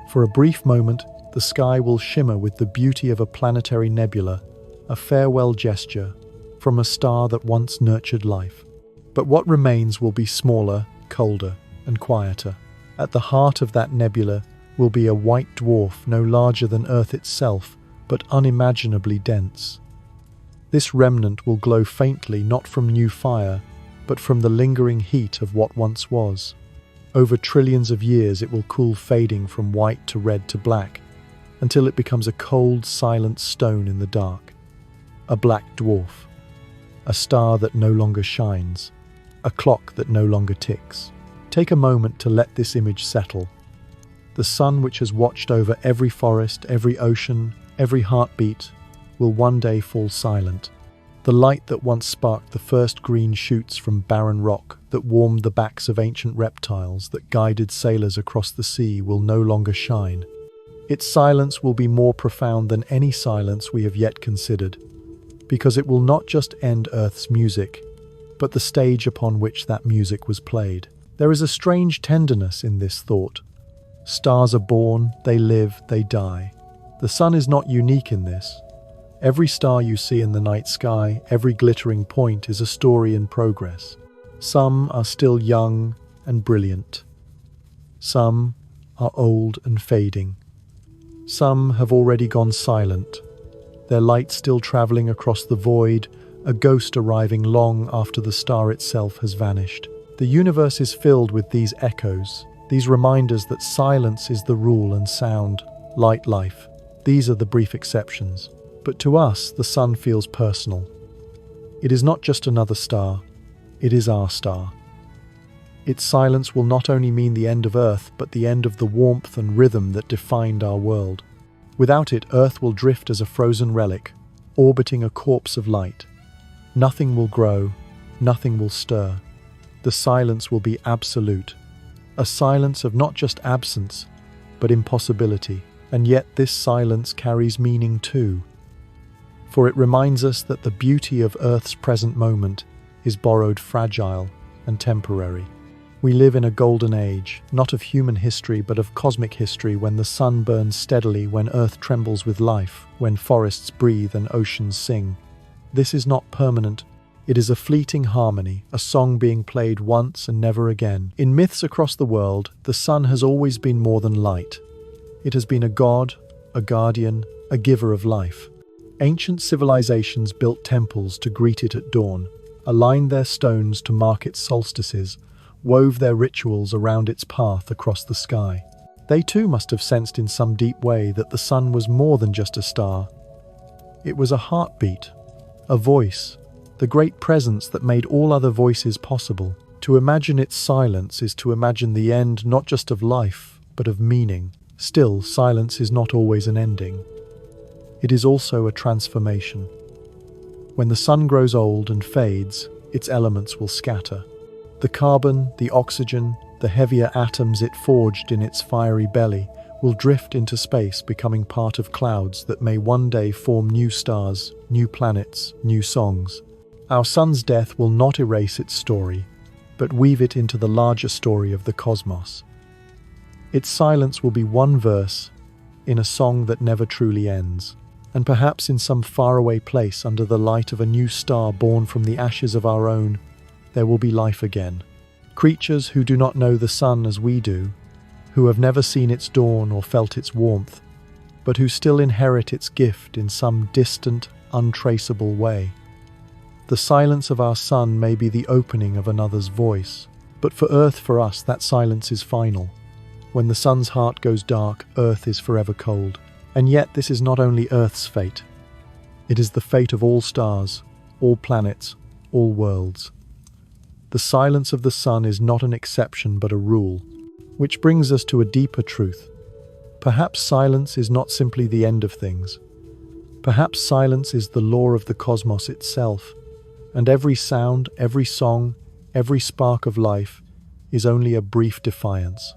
For a brief moment, the sky will shimmer with the beauty of a planetary nebula, a farewell gesture from a star that once nurtured life. But what remains will be smaller, colder, and quieter. At the heart of that nebula will be a white dwarf no larger than Earth itself, but unimaginably dense. This remnant will glow faintly not from new fire, but from the lingering heat of what once was. Over trillions of years it will cool, fading from white to red to black, until it becomes a cold, silent stone in the dark. A black dwarf. A star that no longer shines. A clock that no longer ticks. Take a moment to let this image settle. The sun, which has watched over every forest, every ocean, every heartbeat, will one day fall silent. The light that once sparked the first green shoots from barren rock, that warmed the backs of ancient reptiles, that guided sailors across the sea, will no longer shine. Its silence will be more profound than any silence we have yet considered, because it will not just end Earth's music, but the stage upon which that music was played. There is a strange tenderness in this thought. Stars are born, they live, they die. The sun is not unique in this. Every star you see in the night sky, every glittering point, is a story in progress. Some are still young and brilliant. Some are old and fading. Some have already gone silent, their light still traveling across the void, a ghost arriving long after the star itself has vanished. The universe is filled with these echoes, these reminders that silence is the rule and sound, light life. These are the brief exceptions. But to us, the sun feels personal. It is not just another star, it is our star. Its silence will not only mean the end of Earth, but the end of the warmth and rhythm that defined our world. Without it, Earth will drift as a frozen relic, orbiting a corpse of light. Nothing will grow, nothing will stir. The silence will be absolute, a silence of not just absence, but impossibility. And yet this silence carries meaning too, for it reminds us that the beauty of Earth's present moment is borrowed, fragile, and temporary. We live in a golden age, not of human history but of cosmic history, when the sun burns steadily, when Earth trembles with life, when forests breathe and oceans sing. This is not permanent. It is a fleeting harmony, a song being played once and never again. In myths across the world, the sun has always been more than light. It has been a god, a guardian, a giver of life. Ancient civilizations built temples to greet it at dawn, aligned their stones to mark its solstices, wove their rituals around its path across the sky. They too must have sensed in some deep way that the sun was more than just a star. It was a heartbeat, a voice, the great presence that made all other voices possible. To imagine its silence is to imagine the end not just of life, but of meaning. Still, silence is not always an ending. It is also a transformation. When the sun grows old and fades, its elements will scatter. The carbon, the oxygen, the heavier atoms it forged in its fiery belly will drift into space, becoming part of clouds that may one day form new stars, new planets, new songs. Our sun's death will not erase its story, but weave it into the larger story of the cosmos. Its silence will be one verse in a song that never truly ends. And perhaps in some faraway place under the light of a new star born from the ashes of our own, there will be life again. Creatures who do not know the sun as we do, who have never seen its dawn or felt its warmth, but who still inherit its gift in some distant, untraceable way. The silence of our sun may be the opening of another's voice. But for Earth, for us, that silence is final. When the sun's heart goes dark, Earth is forever cold. And yet this is not only Earth's fate. It is the fate of all stars, all planets, all worlds. The silence of the sun is not an exception but a rule, which brings us to a deeper truth. Perhaps silence is not simply the end of things. Perhaps silence is the law of the cosmos itself, and every sound, every song, every spark of life is only a brief defiance.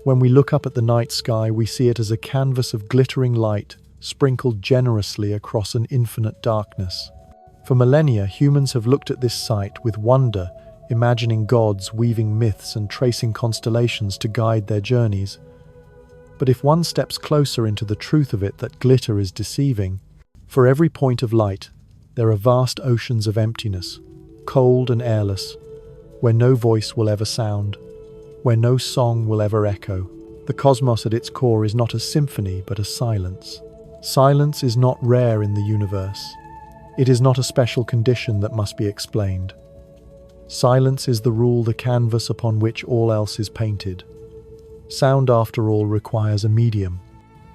When we look up at the night sky, we see it as a canvas of glittering light sprinkled generously across an infinite darkness. For millennia, humans have looked at this sight with wonder, imagining gods weaving myths and tracing constellations to guide their journeys. But if one steps closer into the truth of it, that glitter is deceiving. For every point of light, there are vast oceans of emptiness, cold and airless, where no voice will ever sound, where no song will ever echo. The cosmos at its core is not a symphony, but a silence. Silence is not rare in the universe. It is not a special condition that must be explained. Silence is the rule, the canvas upon which all else is painted. Sound, after all, requires a medium.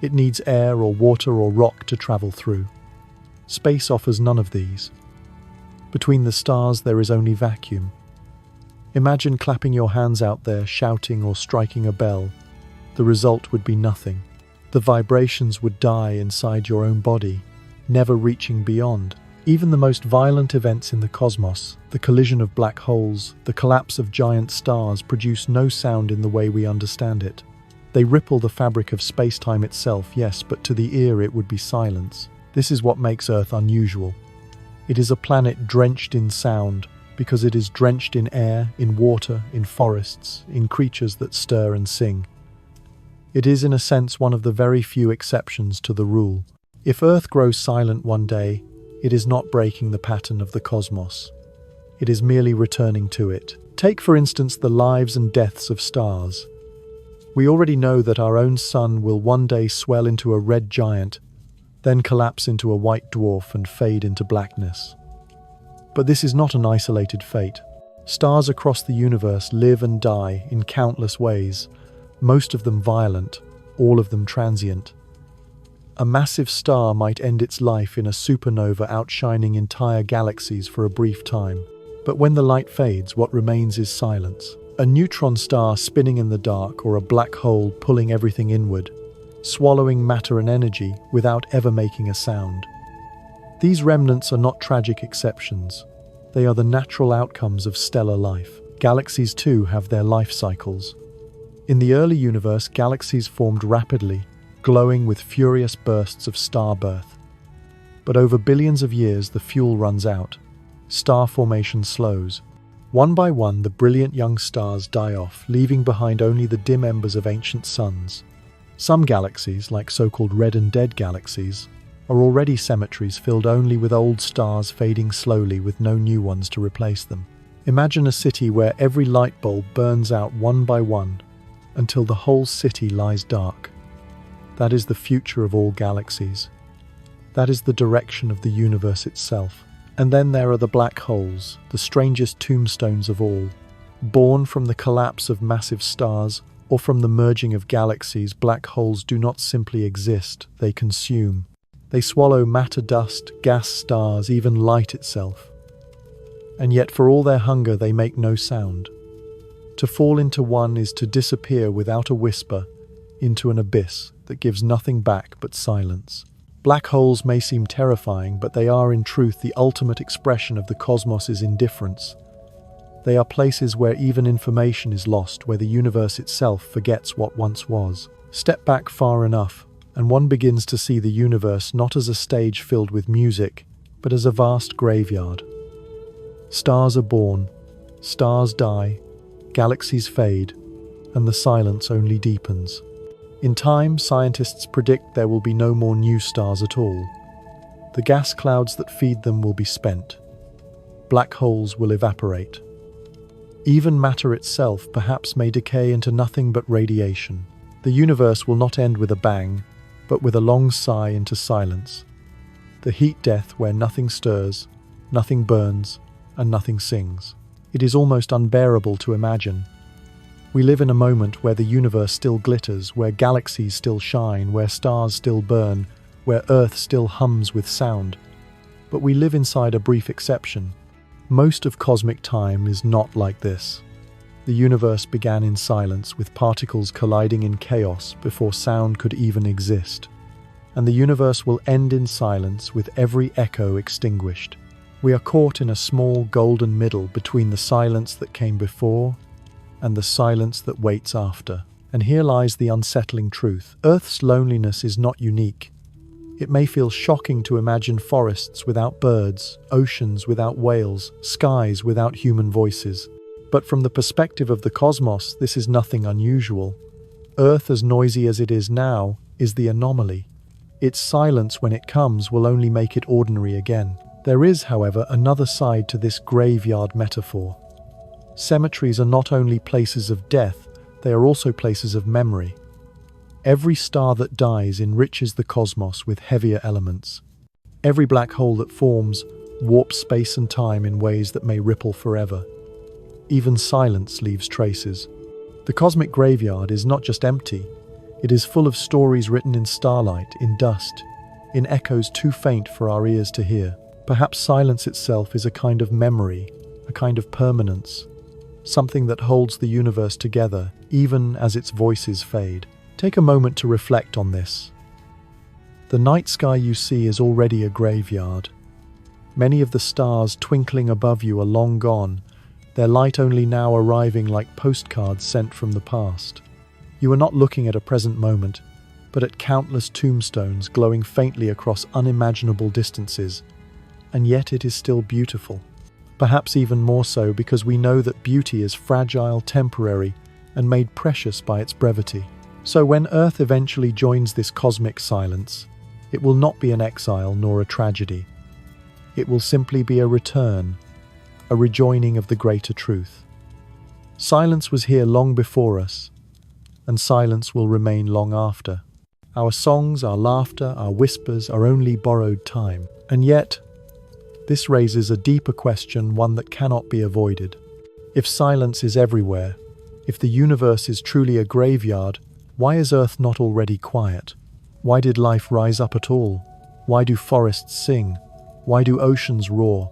It needs air or water or rock to travel through. Space offers none of these. Between the stars there is only vacuum. Imagine clapping your hands out there, shouting or striking a bell. The result would be nothing. The vibrations would die inside your own body, never reaching beyond. Even the most violent events in the cosmos, the collision of black holes, the collapse of giant stars, produce no sound in the way we understand it. They ripple the fabric of space-time itself, yes, but to the ear it would be silence. This is what makes Earth unusual. It is a planet drenched in sound, because it is drenched in air, in water, in forests, in creatures that stir and sing. It is, in a sense, one of the very few exceptions to the rule. If Earth grows silent one day, it is not breaking the pattern of the cosmos. It is merely returning to it. Take, for instance, the lives and deaths of stars. We already know that our own sun will one day swell into a red giant, then collapse into a white dwarf and fade into blackness. But this is not an isolated fate. Stars across the universe live and die in countless ways, most of them violent, all of them transient. A massive star might end its life in a supernova, outshining entire galaxies for a brief time. But when the light fades, what remains is silence. A neutron star spinning in the dark, or a black hole pulling everything inward, swallowing matter and energy without ever making a sound. These remnants are not tragic exceptions. They are the natural outcomes of stellar life. Galaxies too have their life cycles. In the early universe, galaxies formed rapidly, glowing with furious bursts of star birth. But over billions of years, the fuel runs out. Star formation slows. One by one, the brilliant young stars die off, leaving behind only the dim embers of ancient suns. Some galaxies, like so-called red and dead galaxies, are already cemeteries filled only with old stars fading slowly with no new ones to replace them. Imagine a city where every light bulb burns out one by one until the whole city lies dark. That is the future of all galaxies. That is the direction of the universe itself. And then there are the black holes, the strangest tombstones of all. Born from the collapse of massive stars or from the merging of galaxies, black holes do not simply exist, they consume. They swallow matter, dust, gas, stars, even light itself. And yet for all their hunger, they make no sound. To fall into one is to disappear without a whisper into an abyss that gives nothing back but silence. Black holes may seem terrifying, but they are in truth the ultimate expression of the cosmos's indifference. They are places where even information is lost, where the universe itself forgets what once was. Step back far enough, and one begins to see the universe not as a stage filled with music, but as a vast graveyard. Stars are born, stars die, galaxies fade, and the silence only deepens. In time, scientists predict there will be no more new stars at all. The gas clouds that feed them will be spent. Black holes will evaporate. Even matter itself perhaps may decay into nothing but radiation. The universe will not end with a bang, but with a long sigh into silence. The heat death where nothing stirs, nothing burns, and nothing sings. It is almost unbearable to imagine. We live in a moment where the universe still glitters, where galaxies still shine, where stars still burn, where Earth still hums with sound. But we live inside a brief exception. Most of cosmic time is not like this. The universe began in silence, with particles colliding in chaos before sound could even exist. And the universe will end in silence, with every echo extinguished. We are caught in a small golden middle between the silence that came before and the silence that waits after. And here lies the unsettling truth. Earth's loneliness is not unique. It may feel shocking to imagine forests without birds, oceans without whales, skies without human voices. But from the perspective of the cosmos, this is nothing unusual. Earth, as noisy as it is now, is the anomaly. Its silence, when it comes, will only make it ordinary again. There is, however, another side to this graveyard metaphor. Cemeteries are not only places of death, they are also places of memory. Every star that dies enriches the cosmos with heavier elements. Every black hole that forms warps space and time in ways that may ripple forever. Even silence leaves traces. The cosmic graveyard is not just empty, it is full of stories written in starlight, in dust, in echoes too faint for our ears to hear. Perhaps silence itself is a kind of memory, a kind of permanence, something that holds the universe together, even as its voices fade. Take a moment to reflect on this. The night sky you see is already a graveyard. Many of the stars twinkling above you are long gone, their light only now arriving like postcards sent from the past. You are not looking at a present moment, but at countless tombstones glowing faintly across unimaginable distances, and yet it is still beautiful. Perhaps even more so because we know that beauty is fragile, temporary, and made precious by its brevity. So when Earth eventually joins this cosmic silence, it will not be an exile nor a tragedy. It will simply be a return, a rejoining of the greater truth. Silence was here long before us, and silence will remain long after. Our songs, our laughter, our whispers are only borrowed time. And yet, this raises a deeper question, one that cannot be avoided. If silence is everywhere, if the universe is truly a graveyard, why is Earth not already quiet? Why did life rise up at all? Why do forests sing? Why do oceans roar?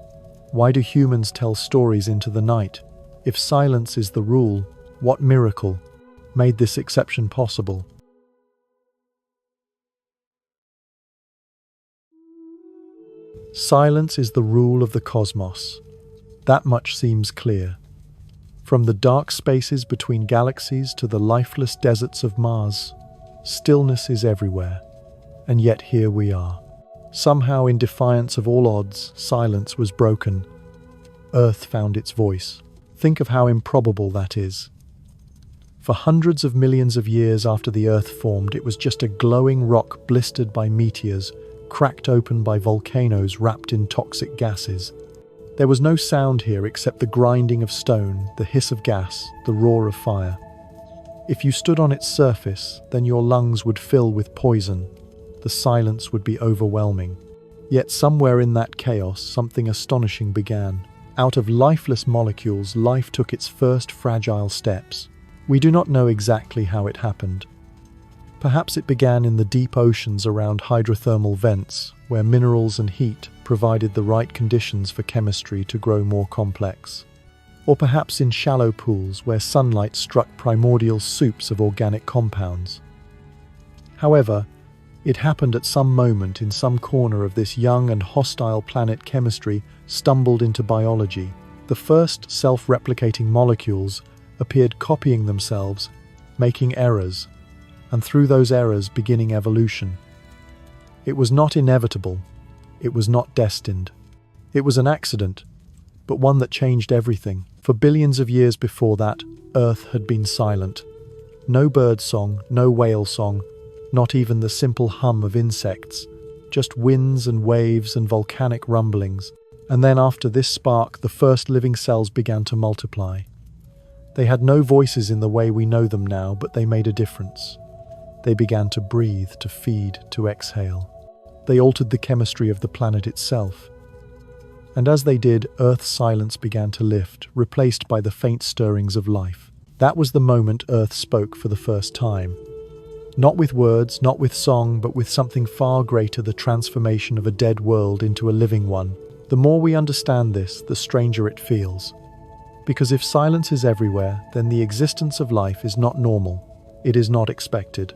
Why do humans tell stories into the night? If silence is the rule, what miracle made this exception possible? Silence is the rule of the cosmos. That much seems clear. From the dark spaces between galaxies to the lifeless deserts of Mars, stillness is everywhere. And yet here we are. Somehow, in defiance of all odds, silence was broken. Earth found its voice. Think of how improbable that is. For hundreds of millions of years after the Earth formed, it was just a glowing rock blistered by meteors, cracked open by volcanoes wrapped in toxic gases. There was no sound here except the grinding of stone, the hiss of gas, the roar of fire. If you stood on its surface, then your lungs would fill with poison. The silence would be overwhelming. Yet somewhere in that chaos, something astonishing began. Out of lifeless molecules, life took its first fragile steps. We do not know exactly how it happened. Perhaps it began in the deep oceans around hydrothermal vents, where minerals and heat provided the right conditions for chemistry to grow more complex. Or perhaps in shallow pools where sunlight struck primordial soups of organic compounds. However, it happened at some moment in some corner of this young and hostile planet. Chemistry stumbled into biology. The first self-replicating molecules appeared copying themselves, making errors, and through those errors beginning evolution. It was not inevitable. It was not destined. It was an accident, but one that changed everything. For billions of years before that, Earth had been silent. No bird song, no whale song, not even the simple hum of insects, just winds and waves and volcanic rumblings. And then after this spark, the first living cells began to multiply. They had no voices in the way we know them now, but they made a difference. They began to breathe, to feed, to exhale. They altered the chemistry of the planet itself. And as they did, Earth's silence began to lift, replaced by the faint stirrings of life. That was the moment Earth spoke for the first time. Not with words, not with song, but with something far greater, the transformation of a dead world into a living one. The more we understand this, the stranger it feels. Because if silence is everywhere, then the existence of life is not normal. It is not expected.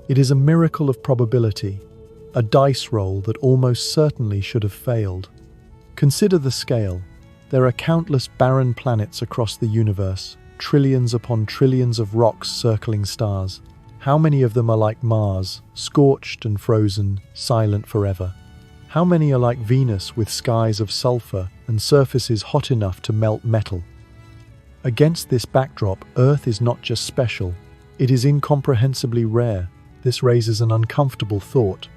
It is a miracle of probability, a dice roll that almost certainly should have failed. Consider the scale. There are countless barren planets across the universe, trillions upon trillions of rocks circling stars. How many of them are like Mars, scorched and frozen, silent forever? How many are like Venus, with skies of sulfur and surfaces hot enough to melt metal? Against this backdrop, Earth is not just special, it is incomprehensibly rare. This raises an uncomfortable thought.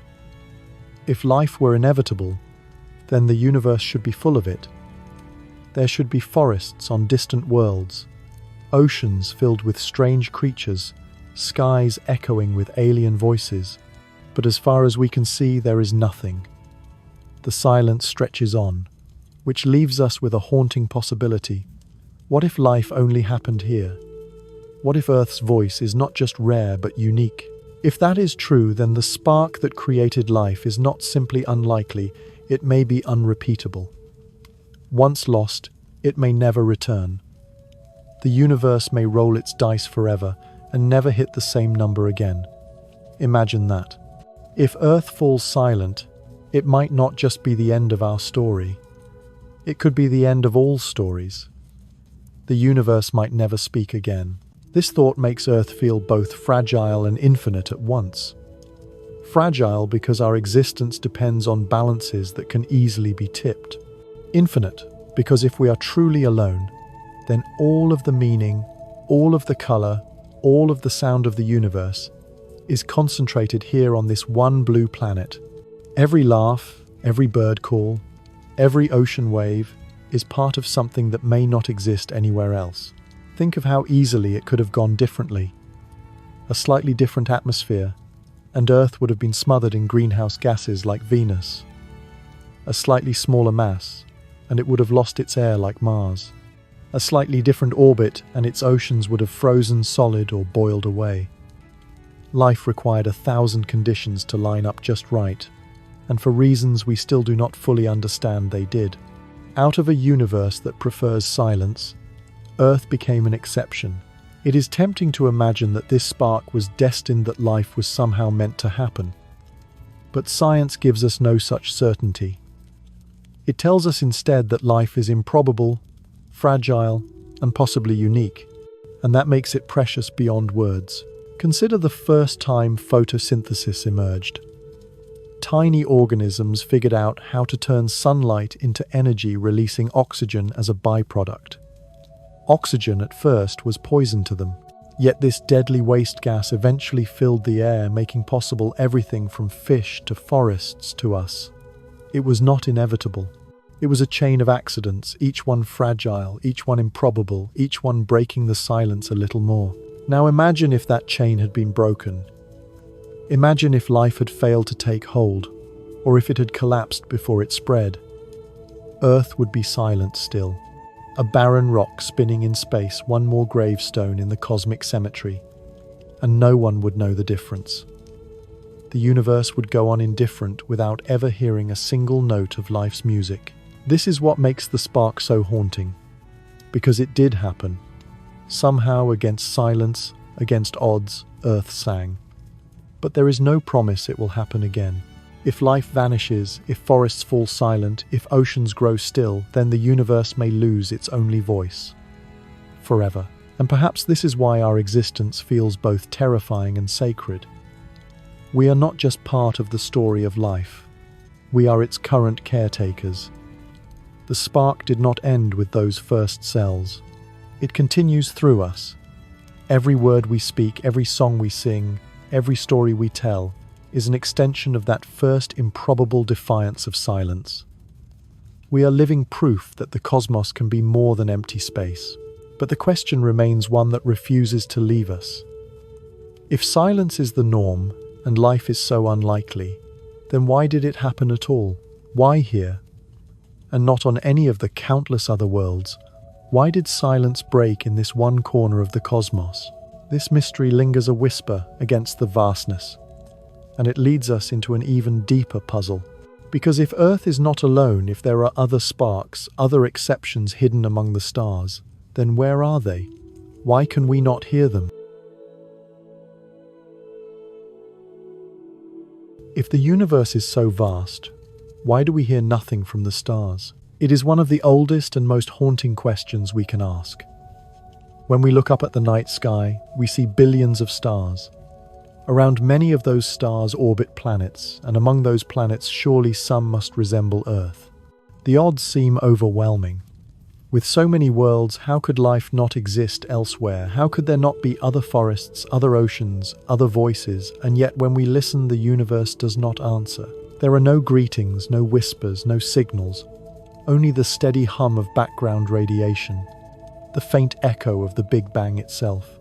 If life were inevitable, then the universe should be full of it. There should be forests on distant worlds, oceans filled with strange creatures, skies echoing with alien voices. But as far as we can see, there is nothing. The silence stretches on, which leaves us with a haunting possibility. What if life only happened here? What if Earth's voice is not just rare but unique? If that is true, then the spark that created life is not simply unlikely, it may be unrepeatable. Once lost, it may never return. The universe may roll its dice forever and never hit the same number again. Imagine that. If Earth falls silent, it might not just be the end of our story. It could be the end of all stories. The universe might never speak again. This thought makes Earth feel both fragile and infinite at once. Fragile because our existence depends on balances that can easily be tipped. Infinite because if we are truly alone, then all of the meaning, all of the color, all of the sound of the universe is concentrated here on this one blue planet. Every laugh, every bird call, every ocean wave is part of something that may not exist anywhere else. Think of how easily it could have gone differently. A slightly different atmosphere, and Earth would have been smothered in greenhouse gases like Venus. A slightly smaller mass, and it would have lost its air like Mars. A slightly different orbit, and its oceans would have frozen solid or boiled away. Life required 1,000 conditions to line up just right, and for reasons we still do not fully understand, they did. Out of a universe that prefers silence, Earth became an exception. It is tempting to imagine that this spark was destined, that life was somehow meant to happen. But science gives us no such certainty. It tells us instead that life is improbable, fragile, and possibly unique, and that makes it precious beyond words. Consider the first time photosynthesis emerged. Tiny organisms figured out how to turn sunlight into energy, releasing oxygen as a byproduct. Oxygen at first was poison to them, yet this deadly waste gas eventually filled the air, making possible everything from fish to forests to us. It was not inevitable. It was a chain of accidents, each one fragile, each one improbable, each one breaking the silence a little more. Now imagine if that chain had been broken. Imagine if life had failed to take hold, or if it had collapsed before it spread. Earth would be silent still. A barren rock spinning in space, one more gravestone in the cosmic cemetery, and no one would know the difference. The universe would go on indifferent without ever hearing a single note of life's music. This is what makes the spark so haunting, because it did happen. Somehow, against silence, against odds, Earth sang. But there is no promise it will happen again. If life vanishes, if forests fall silent, if oceans grow still, then the universe may lose its only voice. Forever. And perhaps this is why our existence feels both terrifying and sacred. We are not just part of the story of life. We are its current caretakers. The spark did not end with those first cells. It continues through us. Every word we speak, every song we sing, every story we tell is an extension of that first improbable defiance of silence. We are living proof that the cosmos can be more than empty space. But the question remains one that refuses to leave us. If silence is the norm, and life is so unlikely, then why did it happen at all? Why here? And not on any of the countless other worlds? Why did silence break in this one corner of the cosmos? This mystery lingers a whisper against the vastness, and it leads us into an even deeper puzzle. Because if Earth is not alone, if there are other sparks, other exceptions hidden among the stars, then where are they? Why can we not hear them? If the universe is so vast, why do we hear nothing from the stars? It is one of the oldest and most haunting questions we can ask. When we look up at the night sky, we see billions of stars. Around many of those stars orbit planets, and among those planets surely some must resemble Earth. The odds seem overwhelming. With so many worlds, how could life not exist elsewhere? How could there not be other forests, other oceans, other voices? And yet when we listen, the universe does not answer. There are no greetings, no whispers, no signals, only the steady hum of background radiation, the faint echo of the Big Bang itself.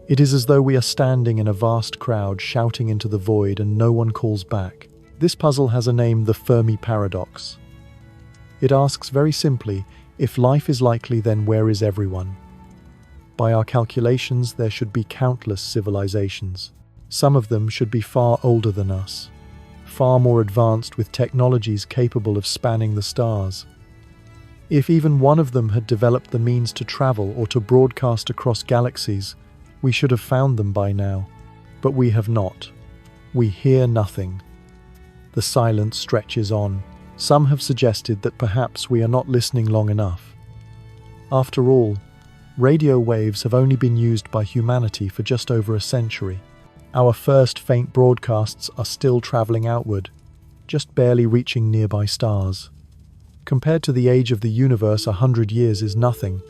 It is as though we are standing in a vast crowd shouting into the void and no one calls back. This puzzle has a name, the Fermi paradox. It asks very simply, if life is likely, then where is everyone? By our calculations, there should be countless civilizations. Some of them should be far older than us, far more advanced with technologies capable of spanning the stars. If even one of them had developed the means to travel or to broadcast across galaxies, we should have found them by now. But we have not. We hear nothing. The silence stretches on. Some have suggested that perhaps we are not listening long enough. After all, radio waves have only been used by humanity for just over a century. Our first faint broadcasts are still traveling outward, just barely reaching nearby stars. Compared to the age of the universe, 100 years is nothing.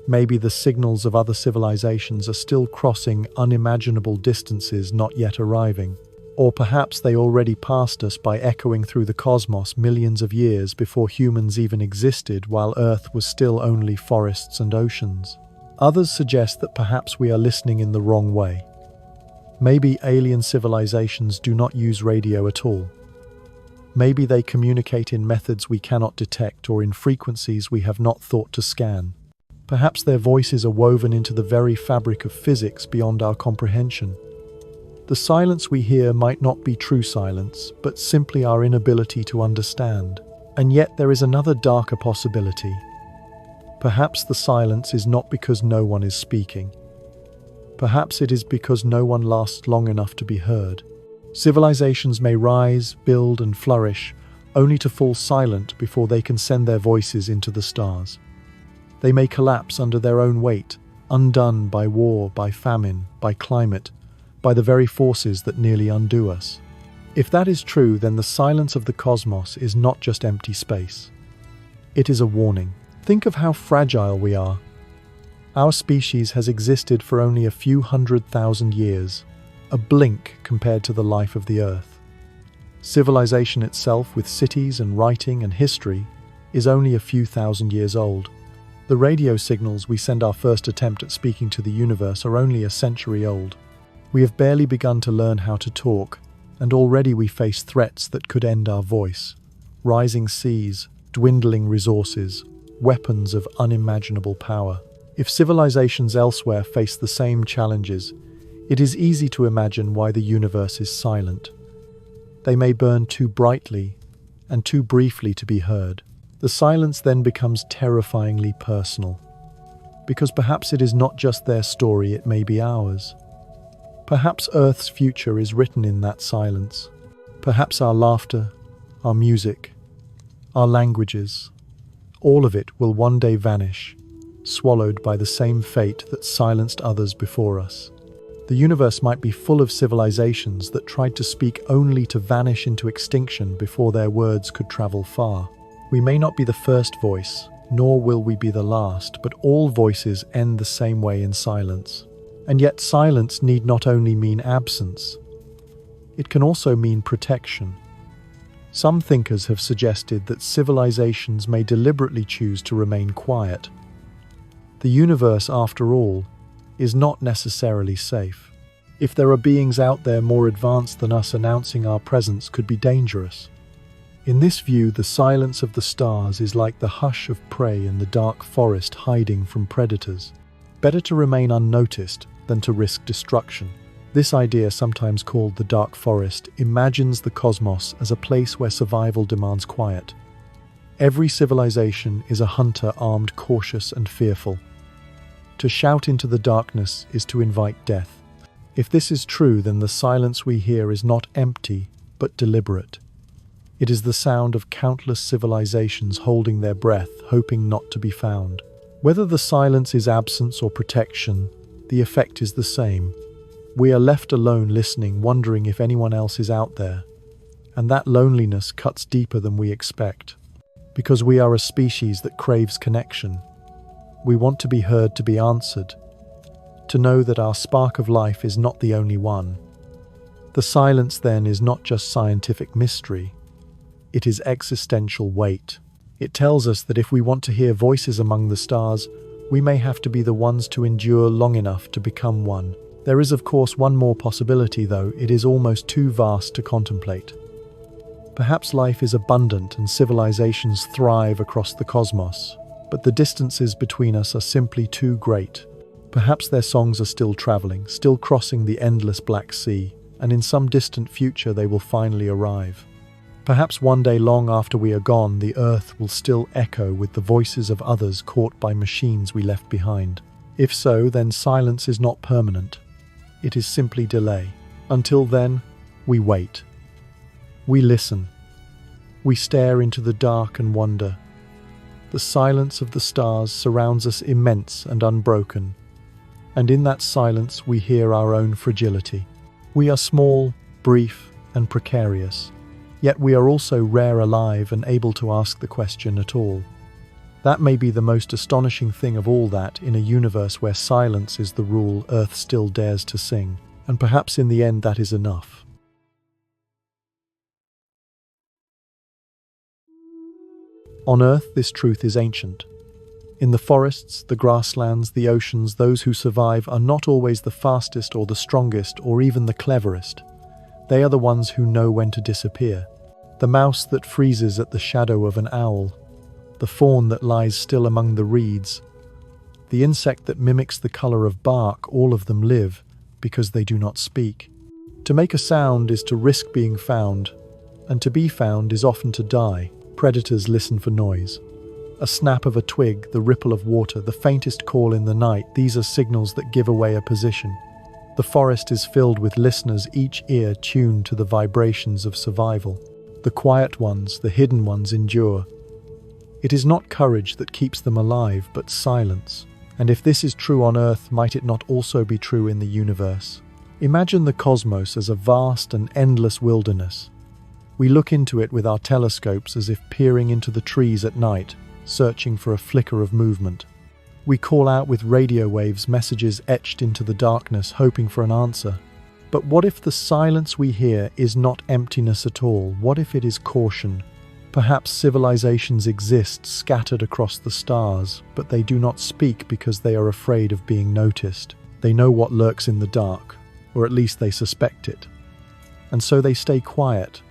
Maybe the signals of other civilizations are still crossing unimaginable distances not yet arriving. Or perhaps they already passed us by echoing through the cosmos millions of years before humans even existed, while Earth was still only forests and oceans. Others suggest that perhaps we are listening in the wrong way. Maybe alien civilizations do not use radio at all. Maybe they communicate in methods we cannot detect or in frequencies we have not thought to scan. Perhaps their voices are woven into the very fabric of physics beyond our comprehension. The silence we hear might not be true silence, but simply our inability to understand. And yet there is another darker possibility. Perhaps the silence is not because no one is speaking. Perhaps it is because no one lasts long enough to be heard. Civilizations may rise, build, and flourish, only to fall silent before they can send their voices into the stars. They may collapse under their own weight, undone by war, by famine, by climate, by the very forces that nearly undo us. If that is true, then the silence of the cosmos is not just empty space. It is a warning. Think of how fragile we are. Our species has existed for only a few 100,000 years, a blink compared to the life of the Earth. Civilization itself, with cities and writing and history, is only a few thousand years old. The radio signals we send our first attempt at speaking to the universe are only a century old. We have barely begun to learn how to talk, and already we face threats that could end our voice. Rising seas, dwindling resources, weapons of unimaginable power. If civilizations elsewhere face the same challenges, it is easy to imagine why the universe is silent. They may burn too brightly and too briefly to be heard. The silence then becomes terrifyingly personal, because perhaps it is not just their story, it may be ours. Perhaps Earth's future is written in that silence. Perhaps our laughter, our music, our languages, all of it will one day vanish, swallowed by the same fate that silenced others before us. The universe might be full of civilizations that tried to speak only to vanish into extinction before their words could travel far. We may not be the first voice, nor will we be the last, but all voices end the same way, in silence. And yet silence need not only mean absence, it can also mean protection. Some thinkers have suggested that civilizations may deliberately choose to remain quiet. The universe, after all, is not necessarily safe. If there are beings out there more advanced than us, announcing our presence could be dangerous. In this view, the silence of the stars is like the hush of prey in the dark forest hiding from predators. Better to remain unnoticed than to risk destruction. This idea, sometimes called the dark forest, imagines the cosmos as a place where survival demands quiet. Every civilization is a hunter armed, cautious, and fearful. To shout into the darkness is to invite death. If this is true, then the silence we hear is not empty, but deliberate. It is the sound of countless civilizations holding their breath, hoping not to be found. Whether the silence is absence or protection, the effect is the same. We are left alone listening, wondering if anyone else is out there. And that loneliness cuts deeper than we expect. Because we are a species that craves connection. We want to be heard, to be answered. To know that our spark of life is not the only one. The silence then is not just scientific mystery. It is existential weight. It tells us that if we want to hear voices among the stars, we may have to be the ones to endure long enough to become one. There is, of course, one more possibility, though it is almost too vast to contemplate. Perhaps life is abundant and civilizations thrive across the cosmos, but the distances between us are simply too great. Perhaps their songs are still traveling, still crossing the endless Black Sea, and in some distant future they will finally arrive. Perhaps one day, long after we are gone, the Earth will still echo with the voices of others caught by machines we left behind. If so, then silence is not permanent. It is simply delay. Until then, we wait. We listen. We stare into the dark and wonder. The silence of the stars surrounds us, immense and unbroken. And in that silence we hear our own fragility. We are small, brief, and precarious. Yet we are also rare, alive, and able to ask the question at all. That may be the most astonishing thing of all, that in a universe where silence is the rule, Earth still dares to sing. And perhaps in the end that is enough. On Earth, this truth is ancient. In the forests, the grasslands, the oceans, those who survive are not always the fastest or the strongest or even the cleverest. They are the ones who know when to disappear. The mouse that freezes at the shadow of an owl. The fawn that lies still among the reeds. The insect that mimics the color of bark, all of them live because they do not speak. To make a sound is to risk being found, and to be found is often to die. Predators listen for noise. A snap of a twig, the ripple of water, the faintest call in the night, these are signals that give away a position. The forest is filled with listeners, each ear tuned to the vibrations of survival. The quiet ones, the hidden ones, endure. It is not courage that keeps them alive, but silence. And if this is true on Earth, might it not also be true in the universe? Imagine the cosmos as a vast and endless wilderness. We look into it with our telescopes as if peering into the trees at night, searching for a flicker of movement. We call out with radio waves, messages etched into the darkness, hoping for an answer. But what if the silence we hear is not emptiness at all? What if it is caution? Perhaps civilizations exist scattered across the stars, but they do not speak because they are afraid of being noticed. They know what lurks in the dark, or at least they suspect it. And so they stay quiet,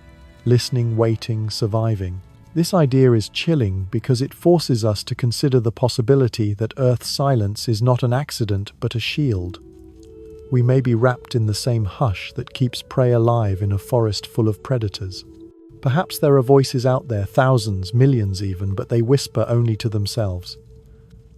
listening, waiting, surviving. This idea is chilling because it forces us to consider the possibility that Earth's silence is not an accident but a shield. We may be wrapped in the same hush that keeps prey alive in a forest full of predators. Perhaps there are voices out there, thousands, millions even, but they whisper only to themselves.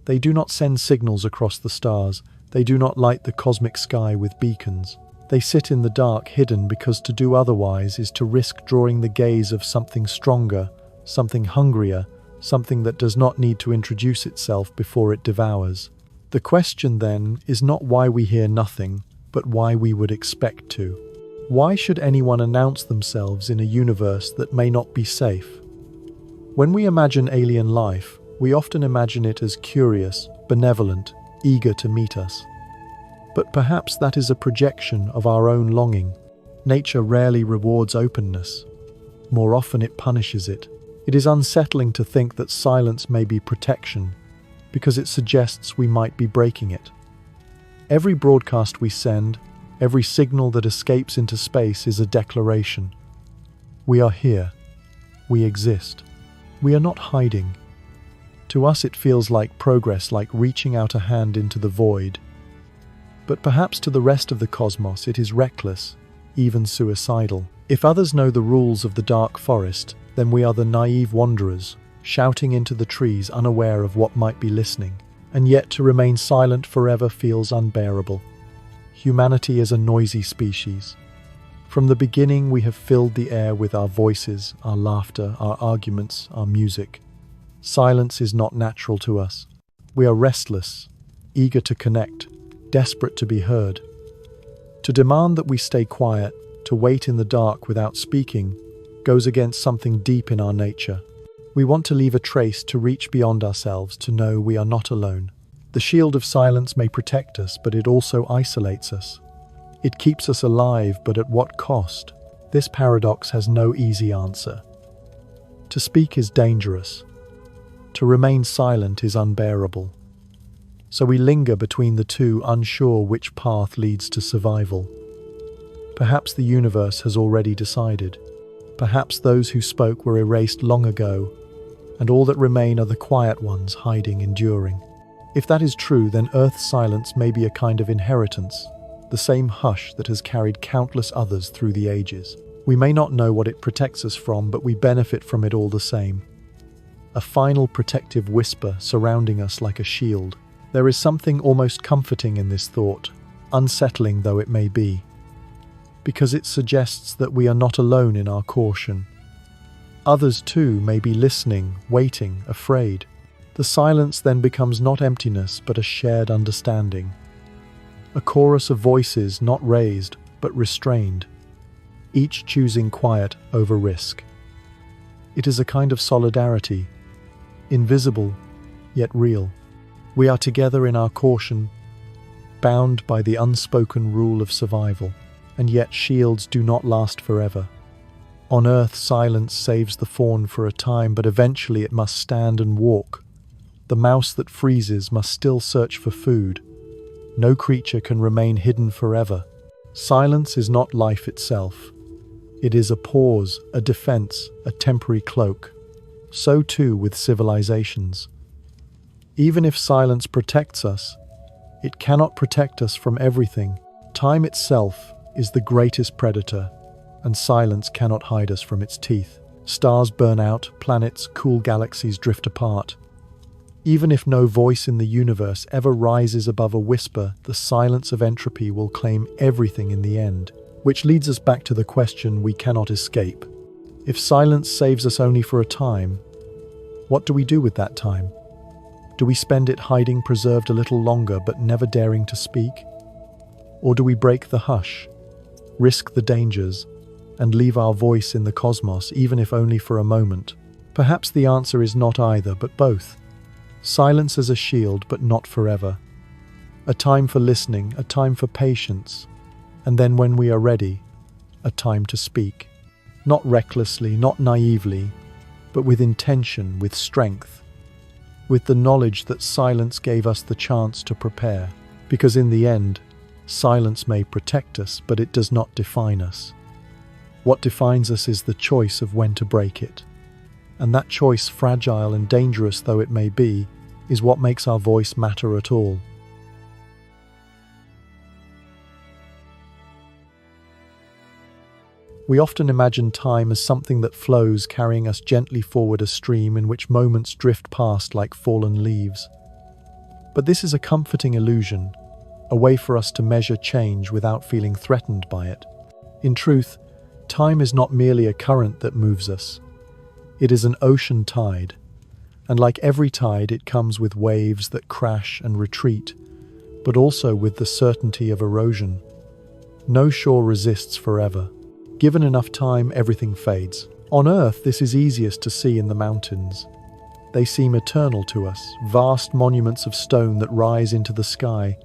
They do not send signals across the stars. They do not light the cosmic sky with beacons. They sit in the dark, hidden, because to do otherwise is to risk drawing the gaze of something stronger, something hungrier, something that does not need to introduce itself before it devours. The question then is not why we hear nothing, but why we would expect to. Why should anyone announce themselves in a universe that may not be safe? When we imagine alien life, we often imagine it as curious, benevolent, eager to meet us. But perhaps that is a projection of our own longing. Nature rarely rewards openness. More often it punishes it. It is unsettling to think that silence may be protection, because it suggests we might be breaking it. Every broadcast we send, Every signal that escapes into space is a declaration. We are here. We exist. We are not hiding. To us it feels like progress, like reaching out a hand into the void. But perhaps to the rest of the cosmos it is reckless, even suicidal. If others know the rules of the dark forest, then we are the naive wanderers, shouting into the trees unaware of what might be listening. And yet to remain silent forever feels unbearable. Humanity is a noisy species. From the beginning we have filled the air with our voices, our laughter, our arguments, our music. Silence is not natural to us. We are restless, eager to connect, desperate to be heard. To demand that we stay quiet, to wait in the dark without speaking, goes against something deep in our nature. We want to leave a trace, to reach beyond ourselves, to know we are not alone. The shield of silence may protect us, but it also isolates us. It keeps us alive, but at what cost? This paradox has no easy answer. To speak is dangerous. To remain silent is unbearable. So we linger between the two, unsure which path leads to survival. Perhaps the universe has already decided. Perhaps those who spoke were erased long ago, and all that remain are the quiet ones hiding, enduring. If that is true, then Earth's silence may be a kind of inheritance, the same hush that has carried countless others through the ages. We may not know what it protects us from, but we benefit from it all the same. A final protective whisper surrounding us like a shield. There is something almost comforting in this thought, unsettling though it may be, because it suggests that we are not alone in our caution. Others too may be listening, waiting, afraid. The silence then becomes not emptiness, but a shared understanding. A chorus of voices not raised, but restrained, each choosing quiet over risk. It is a kind of solidarity, invisible, yet real. We are together in our caution, bound by the unspoken rule of survival. And yet shields do not last forever. On Earth, silence saves the fawn for a time, but eventually it must stand and walk. The mouse that freezes must still search for food. No creature can remain hidden forever. Silence is not life itself. It is a pause, a defense, a temporary cloak. So too with civilizations. Even if silence protects us, it cannot protect us from everything. Time itself is the greatest predator, and silence cannot hide us from its teeth. Stars burn out, planets, cool galaxies drift apart. Even if no voice in the universe ever rises above a whisper, the silence of entropy will claim everything in the end. Which leads us back to the question we cannot escape. If silence saves us only for a time, what do we do with that time? Do we spend it hiding, preserved a little longer, but never daring to speak? Or do we break the hush, risk the dangers, and leave our voice in the cosmos, even if only for a moment? Perhaps the answer is not either, but both. Silence as a shield, but not forever. A time for listening, a time for patience, and then when we are ready, a time to speak. Not recklessly, not naively, but with intention, with strength, with the knowledge that silence gave us the chance to prepare. Because in the end, silence may protect us, but it does not define us. What defines us is the choice of when to break it. And that choice, fragile and dangerous though it may be, is what makes our voice matter at all. We often imagine time as something that flows, carrying us gently forward, a stream in which moments drift past like fallen leaves. But this is a comforting illusion, a way for us to measure change without feeling threatened by it. In truth, time is not merely a current that moves us. It is an ocean tide, and like every tide, it comes with waves that crash and retreat, but also with the certainty of erosion. No shore resists forever. Given enough time, everything fades. On Earth, this is easiest to see in the mountains. They seem eternal to us, vast monuments of stone that rise into the sky.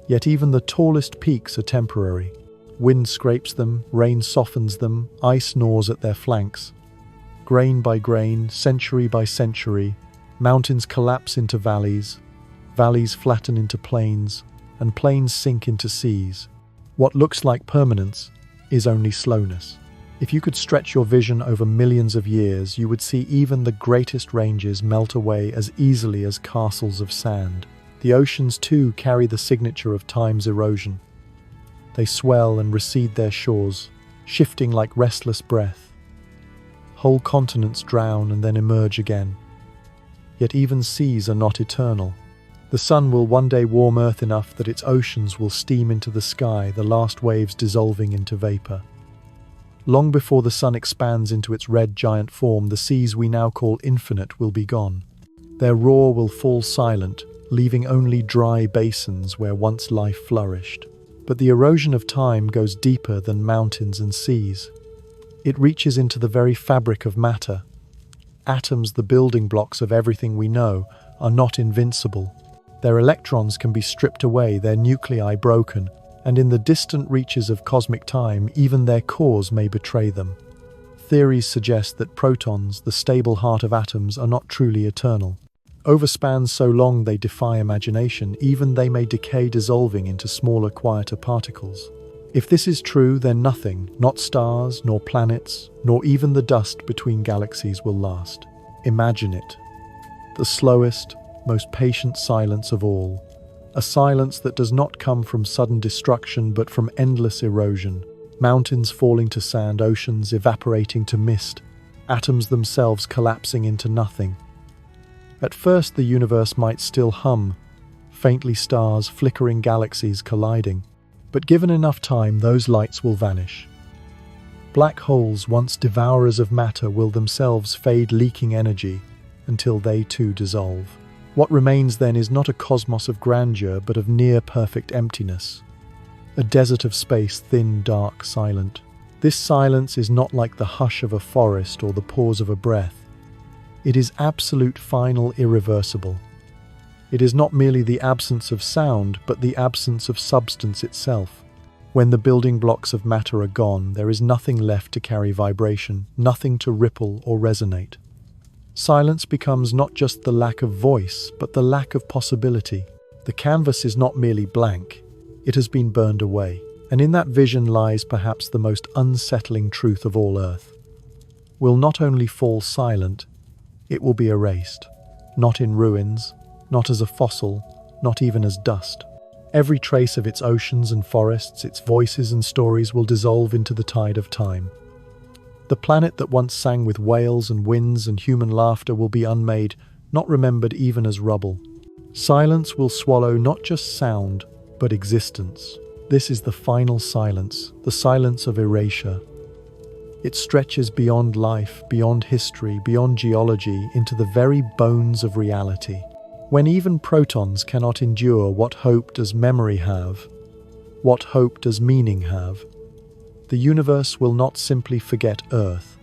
Yet even the tallest peaks are temporary. Wind scrapes them, rain softens them, ice gnaws at their flanks. Grain by grain, century by century, mountains collapse into valleys, valleys flatten into plains, and plains sink into seas. What looks like permanence is only slowness. If you could stretch your vision over millions of years, you would see even the greatest ranges melt away as easily as castles of sand. The oceans, too, carry the signature of time's erosion. They swell and recede their shores, shifting like restless breath. Whole continents drown and then emerge again. Yet even seas are not eternal. The sun will one day warm Earth enough that its oceans will steam into the sky, the last waves dissolving into vapor. Long before the sun expands into its red giant form, the seas we now call infinite will be gone. Their roar will fall silent, leaving only dry basins where once life flourished. But the erosion of time goes deeper than mountains and seas. It reaches into the very fabric of matter. Atoms, the building blocks of everything we know, are not invincible. Their electrons can be stripped away, their nuclei broken, and in the distant reaches of cosmic time, even their cores may betray them. Theories suggest that protons, the stable heart of atoms, are not truly eternal. Over spans so long they defy imagination, even they may decay, dissolving into smaller, quieter particles. If this is true, then nothing, not stars, nor planets, nor even the dust between galaxies will last. Imagine it. The slowest, most patient silence of all. A silence that does not come from sudden destruction but from endless erosion. Mountains falling to sand, oceans evaporating to mist, atoms themselves collapsing into nothing. At first the universe might still hum, faintly stars, flickering galaxies colliding. But given enough time, those lights will vanish. Black holes, once devourers of matter, will themselves fade, leaking energy until they too dissolve. What remains then is not a cosmos of grandeur, but of near-perfect emptiness. A desert of space, thin, dark, silent. This silence is not like the hush of a forest or the pause of a breath. It is absolute, final, irreversible. It is not merely the absence of sound, but the absence of substance itself. When the building blocks of matter are gone, there is nothing left to carry vibration, nothing to ripple or resonate. Silence becomes not just the lack of voice, but the lack of possibility. The canvas is not merely blank, it has been burned away. And in that vision lies perhaps the most unsettling truth of all Earth. Will not only fall silent, it will be erased. Not in ruins, not as a fossil, not even as dust. Every trace of its oceans and forests, its voices and stories will dissolve into the tide of time. The planet that once sang with whales and winds and human laughter will be unmade, not remembered even as rubble. Silence will swallow not just sound, but existence. This is the final silence, the silence of erasure. It stretches beyond life, beyond history, beyond geology, into the very bones of reality. When even protons cannot endure, what hope does memory have? What hope does meaning have? The universe will not simply forget Earth.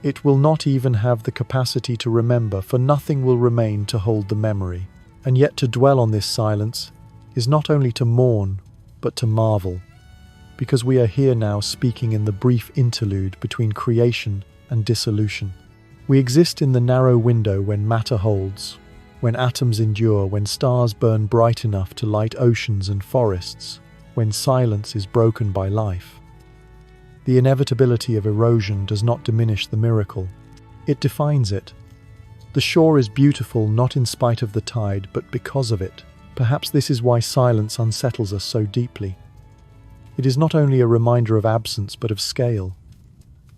It will not even have the capacity to remember, for nothing will remain to hold the memory. And yet to dwell on this silence is not only to mourn, but to marvel. Because we are here now speaking in the brief interlude between creation and dissolution. We exist in the narrow window when matter holds, when atoms endure, when stars burn bright enough to light oceans and forests, when silence is broken by life. The inevitability of erosion does not diminish the miracle. It defines it. The shore is beautiful not in spite of the tide, but because of it. Perhaps this is why silence unsettles us so deeply. It is not only a reminder of absence, but of scale.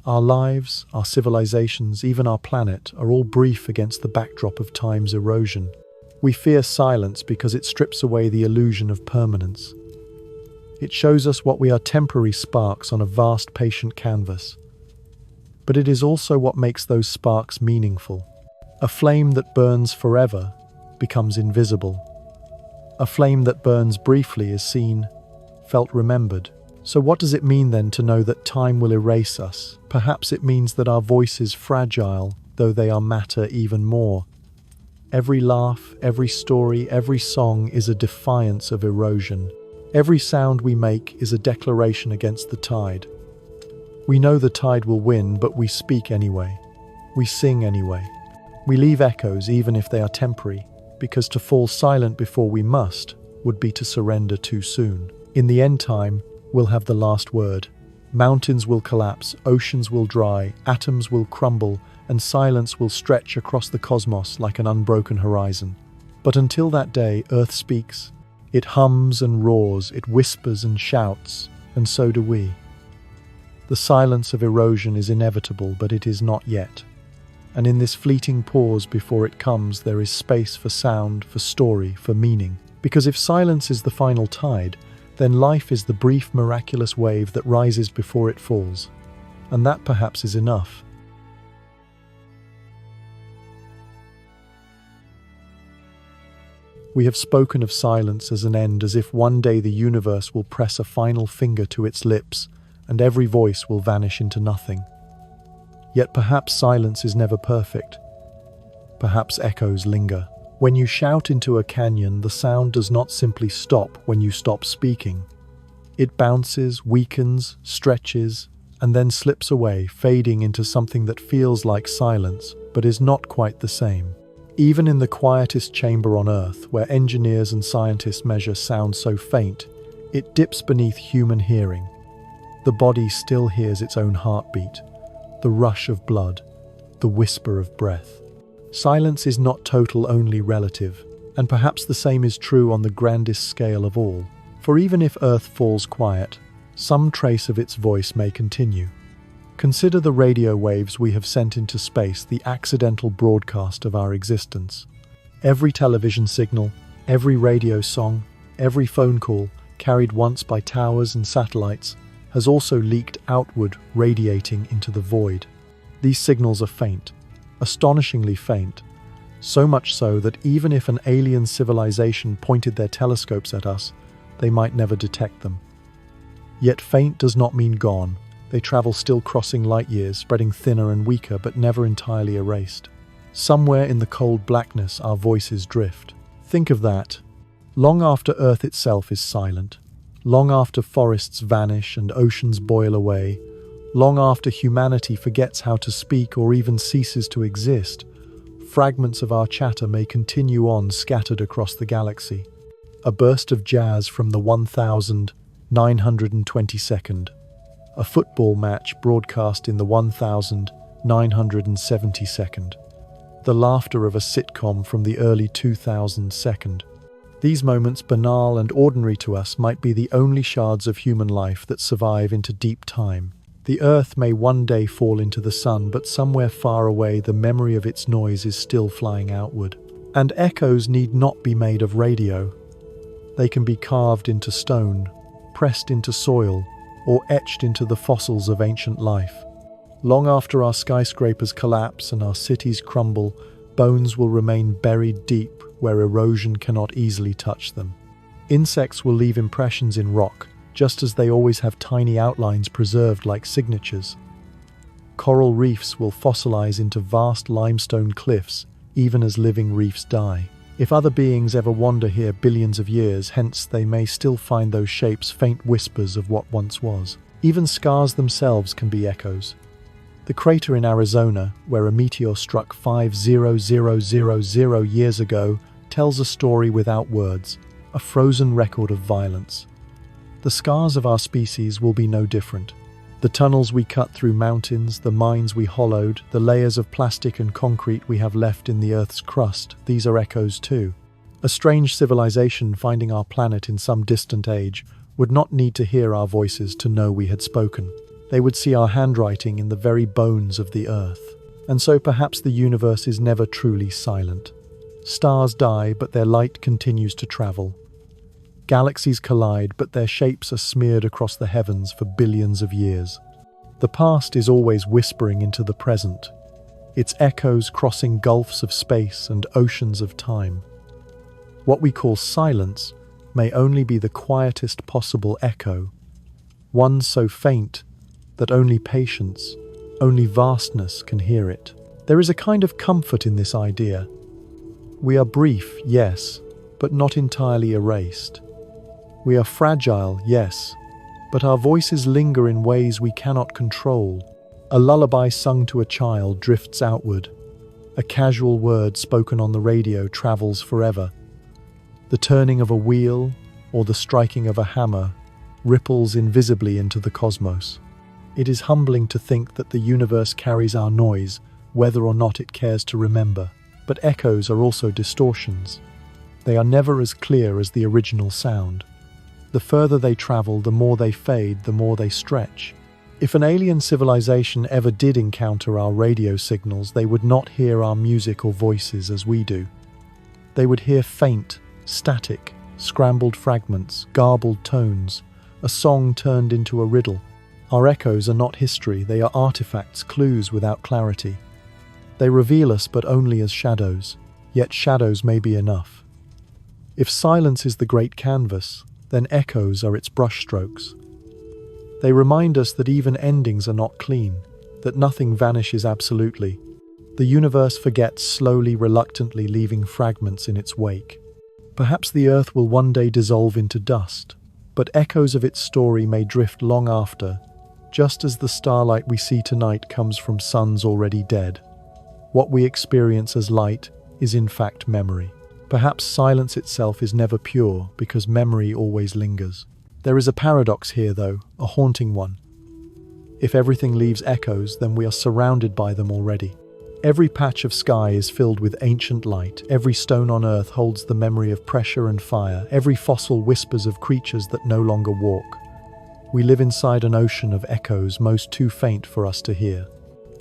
Our lives, our civilizations, even our planet, are all brief against the backdrop of time's erosion. We fear silence because it strips away the illusion of permanence. It shows us what we are, temporary sparks on a vast, patient canvas. But it is also what makes those sparks meaningful. A flame that burns forever becomes invisible. A flame that burns briefly is seen, felt, remembered. So what does it mean then to know that time will erase us? Perhaps it means that our voice is fragile, though they are matter even more. Every laugh, every story, every song is a defiance of erosion. Every sound we make is a declaration against the tide. We know the tide will win, but we speak anyway. We sing anyway. We leave echoes even if they are temporary, because to fall silent before we must would be to surrender too soon. In the end time, will have the last word. Mountains will collapse, oceans will dry, atoms will crumble, and silence will stretch across the cosmos like an unbroken horizon. But until that day, Earth speaks. It hums and roars, it whispers and shouts, and so do we. The silence of erosion is inevitable, but it is not yet. And in this fleeting pause before it comes, there is space for sound, for story, for meaning. Because if silence is the final tide, then life is the brief, miraculous wave that rises before it falls. And that perhaps is enough. We have spoken of silence as an end, as if one day the universe will press a final finger to its lips and every voice will vanish into nothing. Yet perhaps silence is never perfect. Perhaps echoes linger. When you shout into a canyon, the sound does not simply stop when you stop speaking. It bounces, weakens, stretches, and then slips away, fading into something that feels like silence, but is not quite the same. Even in the quietest chamber on Earth, where engineers and scientists measure sound so faint, it dips beneath human hearing. The body still hears its own heartbeat, the rush of blood, the whisper of breath. Silence is not total, only relative, and perhaps the same is true on the grandest scale of all. For even if Earth falls quiet, some trace of its voice may continue. Consider the radio waves we have sent into space, the accidental broadcast of our existence. Every television signal, every radio song, every phone call, carried once by towers and satellites, has also leaked outward, radiating into the void. These signals are faint, astonishingly faint, so much so that even if an alien civilization pointed their telescopes at us, they might never detect them. Yet faint does not mean gone. They travel still, crossing light years, spreading thinner and weaker, but never entirely erased. Somewhere in the cold blackness, our voices drift. Think of that. Long after Earth itself is silent, long after forests vanish and oceans boil away, long after humanity forgets how to speak or even ceases to exist, fragments of our chatter may continue on, scattered across the galaxy. A burst of jazz from the 1922nd. A football match broadcast in the 1972nd. The laughter of a sitcom from the early 2002nd. These moments, banal and ordinary to us, might be the only shards of human life that survive into deep time. The Earth may one day fall into the sun, but somewhere far away the memory of its noise is still flying outward. And echoes need not be made of radio. They can be carved into stone, pressed into soil, or etched into the fossils of ancient life. Long after our skyscrapers collapse and our cities crumble, bones will remain buried deep where erosion cannot easily touch them. Insects will leave impressions in rock, just as they always have tiny outlines preserved like signatures. Coral reefs will fossilize into vast limestone cliffs, even as living reefs die. If other beings ever wander here billions of years hence, they may still find those shapes faint whispers of what once was. Even scars themselves can be echoes. The crater in Arizona, where a meteor struck 5,000 years ago, tells a story without words, a frozen record of violence. The scars of our species will be no different. The tunnels we cut through mountains, the mines we hollowed, the layers of plastic and concrete we have left in the Earth's crust, these are echoes too. A strange civilization finding our planet in some distant age would not need to hear our voices to know we had spoken. They would see our handwriting in the very bones of the Earth. And so perhaps the universe is never truly silent. Stars die, but their light continues to travel. Galaxies collide, but their shapes are smeared across the heavens for billions of years. The past is always whispering into the present, its echoes crossing gulfs of space and oceans of time. What we call silence may only be the quietest possible echo, one so faint that only patience, only vastness can hear it. There is a kind of comfort in this idea. We are brief, yes, but not entirely erased. We are fragile, yes, but our voices linger in ways we cannot control. A lullaby sung to a child drifts outward. A casual word spoken on the radio travels forever. The turning of a wheel or the striking of a hammer ripples invisibly into the cosmos. It is humbling to think that the universe carries our noise, whether or not it cares to remember. But echoes are also distortions. They are never as clear as the original sound. The further they travel, the more they fade, the more they stretch. If an alien civilization ever did encounter our radio signals, they would not hear our music or voices as we do. They would hear faint, static, scrambled fragments, garbled tones, a song turned into a riddle. Our echoes are not history, they are artifacts, clues without clarity. They reveal us but only as shadows, yet shadows may be enough. If silence is the great canvas, then echoes are its brushstrokes. They remind us that even endings are not clean, that nothing vanishes absolutely. The universe forgets slowly, reluctantly, leaving fragments in its wake. Perhaps the earth will one day dissolve into dust, but echoes of its story may drift long after, just as the starlight we see tonight comes from suns already dead. What we experience as light is in fact memory. Perhaps silence itself is never pure because memory always lingers. There is a paradox here though, a haunting one. If everything leaves echoes, then we are surrounded by them already. Every patch of sky is filled with ancient light, every stone on earth holds the memory of pressure and fire, every fossil whispers of creatures that no longer walk. We live inside an ocean of echoes, most too faint for us to hear.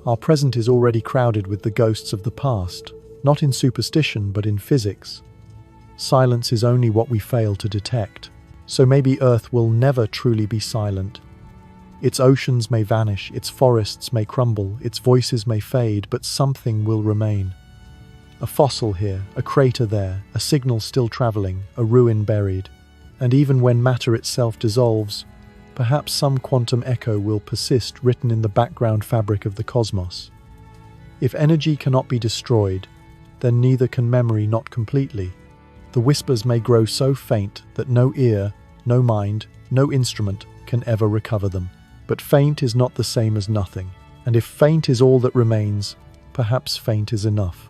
Our present is already crowded with the ghosts of the past, not in superstition but in physics. Silence is only what we fail to detect. So maybe Earth will never truly be silent. Its oceans may vanish, its forests may crumble, its voices may fade, but something will remain. A fossil here, a crater there, a signal still traveling, a ruin buried. And even when matter itself dissolves, perhaps some quantum echo will persist, written in the background fabric of the cosmos. If energy cannot be destroyed, then neither can memory, not completely. The whispers may grow so faint that no ear, no mind, no instrument can ever recover them. But faint is not the same as nothing, and if faint is all that remains, perhaps faint is enough.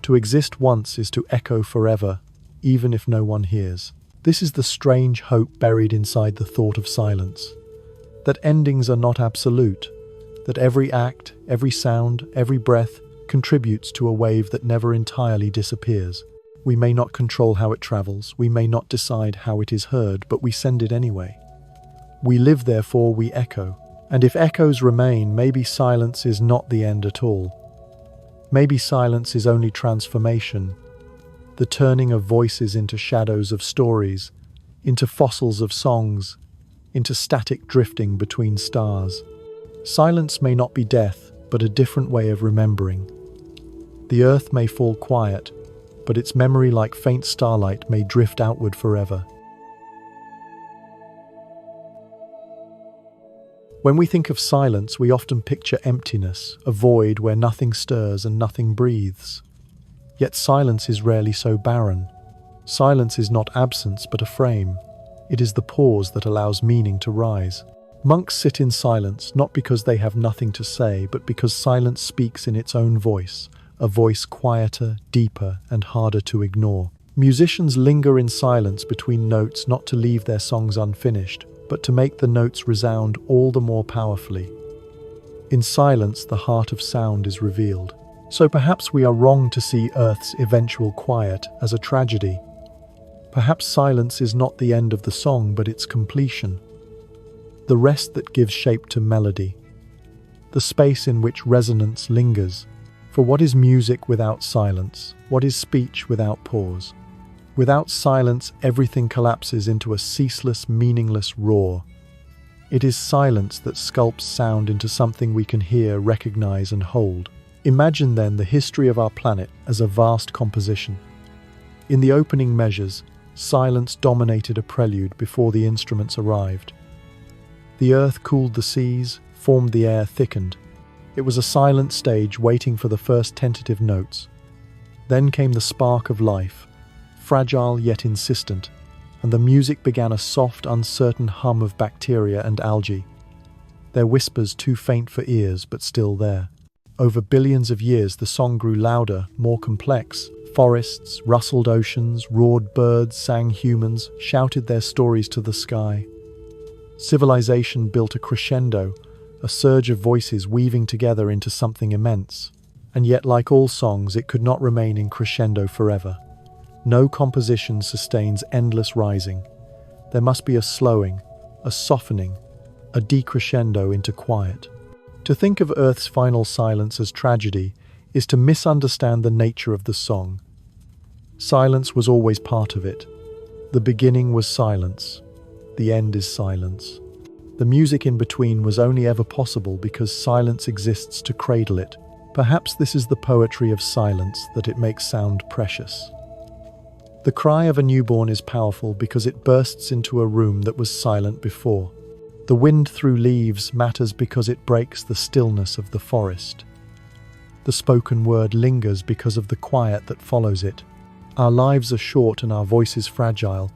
To exist once is to echo forever, even if no one hears. This is the strange hope buried inside the thought of silence. That endings are not absolute, that every act, every sound, every breath contributes to a wave that never entirely disappears. We may not control how it travels, we may not decide how it is heard, but we send it anyway. We live, therefore we echo. And if echoes remain, maybe silence is not the end at all. Maybe silence is only transformation, the turning of voices into shadows of stories, into fossils of songs, into static drifting between stars. Silence may not be death, but a different way of remembering. The earth may fall quiet, but its memory, like faint starlight, may drift outward forever. When we think of silence, we often picture emptiness, a void where nothing stirs and nothing breathes. Yet silence is rarely so barren. Silence is not absence, but a frame. It is the pause that allows meaning to rise. Monks sit in silence, not because they have nothing to say, but because silence speaks in its own voice, a voice quieter, deeper, and harder to ignore. Musicians linger in silence between notes, not to leave their songs unfinished, but to make the notes resound all the more powerfully. In silence, the heart of sound is revealed. So perhaps we are wrong to see Earth's eventual quiet as a tragedy. Perhaps silence is not the end of the song, but its completion. The rest that gives shape to melody. The space in which resonance lingers. For what is music without silence? What is speech without pause? Without silence, everything collapses into a ceaseless, meaningless roar. It is silence that sculpts sound into something we can hear, recognize, and hold. Imagine then the history of our planet as a vast composition. In the opening measures, silence dominated a prelude before the instruments arrived. The earth cooled the seas, formed the air, thickened. It was a silent stage waiting for the first tentative notes. Then came the spark of life, fragile yet insistent, and the music began, a soft, uncertain hum of bacteria and algae. Their whispers too faint for ears, but still there. Over billions of years, the song grew louder, more complex. Forests, rustled oceans, roared birds, sang humans, shouted their stories to the sky. Civilization built a crescendo, a surge of voices weaving together into something immense. And yet, like all songs, it could not remain in crescendo forever. No composition sustains endless rising. There must be a slowing, a softening, a decrescendo into quiet. To think of Earth's final silence as tragedy is to misunderstand the nature of the song. Silence was always part of it. The beginning was silence. The end is silence. The music in between was only ever possible because silence exists to cradle it. Perhaps this is the poetry of silence, that it makes sound precious. The cry of a newborn is powerful because it bursts into a room that was silent before. The wind through leaves matters because it breaks the stillness of the forest. The spoken word lingers because of the quiet that follows it. Our lives are short and our voices fragile,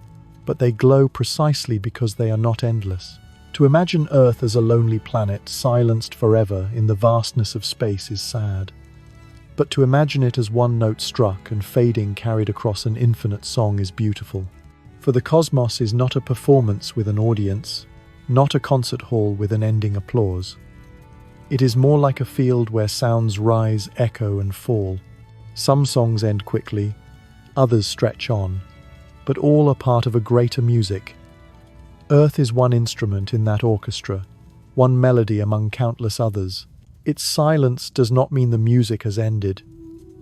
but they glow precisely because they are not endless. To imagine Earth as a lonely planet, silenced forever in the vastness of space, is sad. But to imagine it as one note struck and fading carried across an infinite song is beautiful. For the cosmos is not a performance with an audience, not a concert hall with an ending applause. It is more like a field where sounds rise, echo, and fall. Some songs end quickly, others stretch on, but all are part of a greater music. Earth is one instrument in that orchestra, one melody among countless others. Its silence does not mean the music has ended.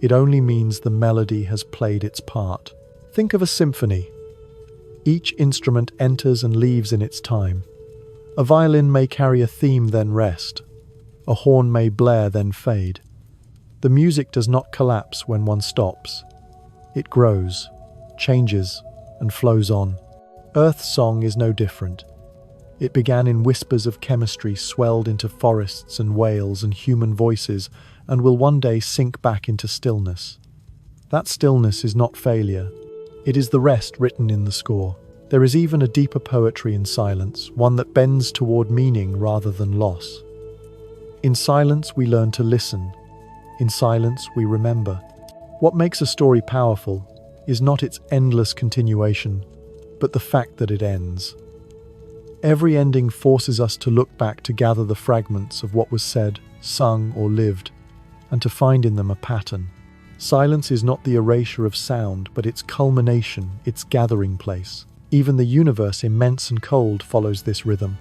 It only means the melody has played its part. Think of a symphony. Each instrument enters and leaves in its time. A violin may carry a theme then rest. A horn may blare then fade. The music does not collapse when one stops. It grows, changes, and flows on. Earth's song is no different. It began in whispers of chemistry, swelled into forests and wails and human voices, and will one day sink back into stillness. That stillness is not failure. It is the rest written in the score. There is even a deeper poetry in silence, one that bends toward meaning rather than loss. In silence, we learn to listen. In silence, we remember. What makes a story powerful is not its endless continuation, but the fact that it ends. Every ending forces us to look back to gather the fragments of what was said, sung, or lived, and to find in them a pattern. Silence is not the erasure of sound, but its culmination, its gathering place. Even the universe, immense and cold, follows this rhythm.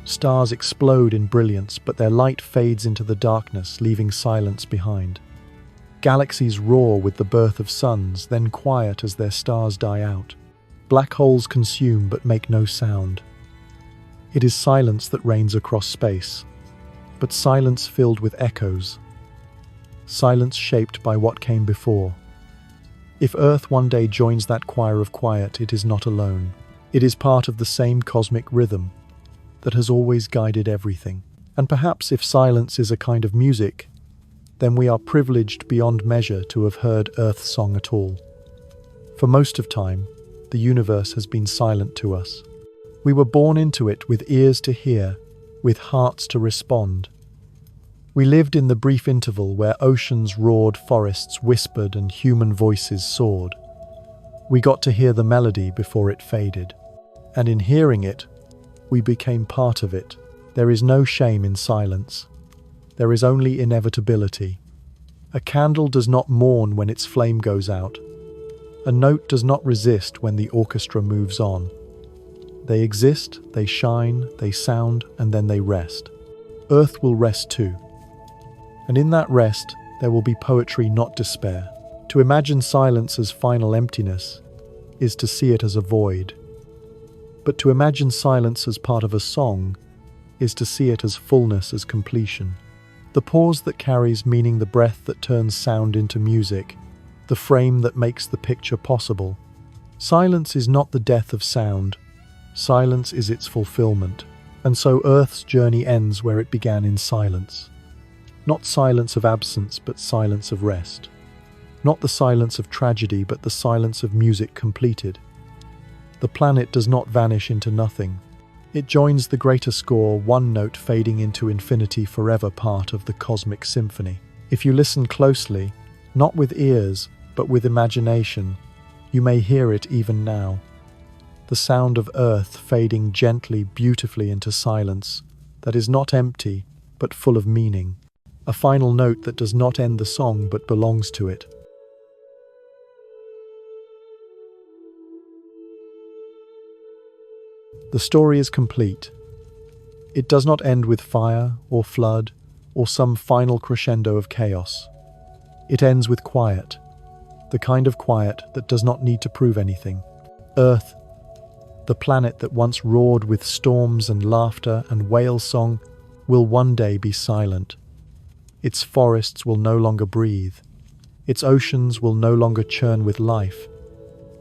Stars explode in brilliance, but their light fades into the darkness, leaving silence behind. Galaxies roar with the birth of suns, then quiet as their stars die out. Black holes consume but make no sound. It is silence that reigns across space, but silence filled with echoes. Silence shaped by what came before. If Earth one day joins that choir of quiet, it is not alone. It is part of the same cosmic rhythm that has always guided everything. And perhaps if silence is a kind of music, then we are privileged beyond measure to have heard Earth's song at all. For most of time, the universe has been silent to us. We were born into it with ears to hear, with hearts to respond. We lived in the brief interval where oceans roared, forests whispered, and human voices soared. We got to hear the melody before it faded. And in hearing it, we became part of it. There is no shame in silence. There is only inevitability. A candle does not mourn when its flame goes out. A note does not resist when the orchestra moves on. They exist, they shine, they sound, and then they rest. Earth will rest too. And in that rest, there will be poetry, not despair. To imagine silence as final emptiness is to see it as a void. But to imagine silence as part of a song is to see it as fullness, as completion. The pause that carries meaning, the breath that turns sound into music, the frame that makes the picture possible. Silence is not the death of sound. Silence is its fulfillment. And so Earth's journey ends where it began, in silence. Not silence of absence, but silence of rest. Not the silence of tragedy, but the silence of music completed. The planet does not vanish into nothing. It joins the greater score, one note fading into infinity, forever part of the cosmic symphony. If you listen closely, not with ears, but with imagination, you may hear it even now. the sound of earth fading gently, beautifully into silence that is not empty, but full of meaning. A final note that does not end the song but belongs to it. The story is complete. It does not end with fire or flood or some final crescendo of chaos. It ends with quiet, the kind of quiet that does not need to prove anything. Earth, the planet that once roared with storms and laughter and whale song, will one day be silent. Its forests will no longer breathe. Its oceans will no longer churn with life.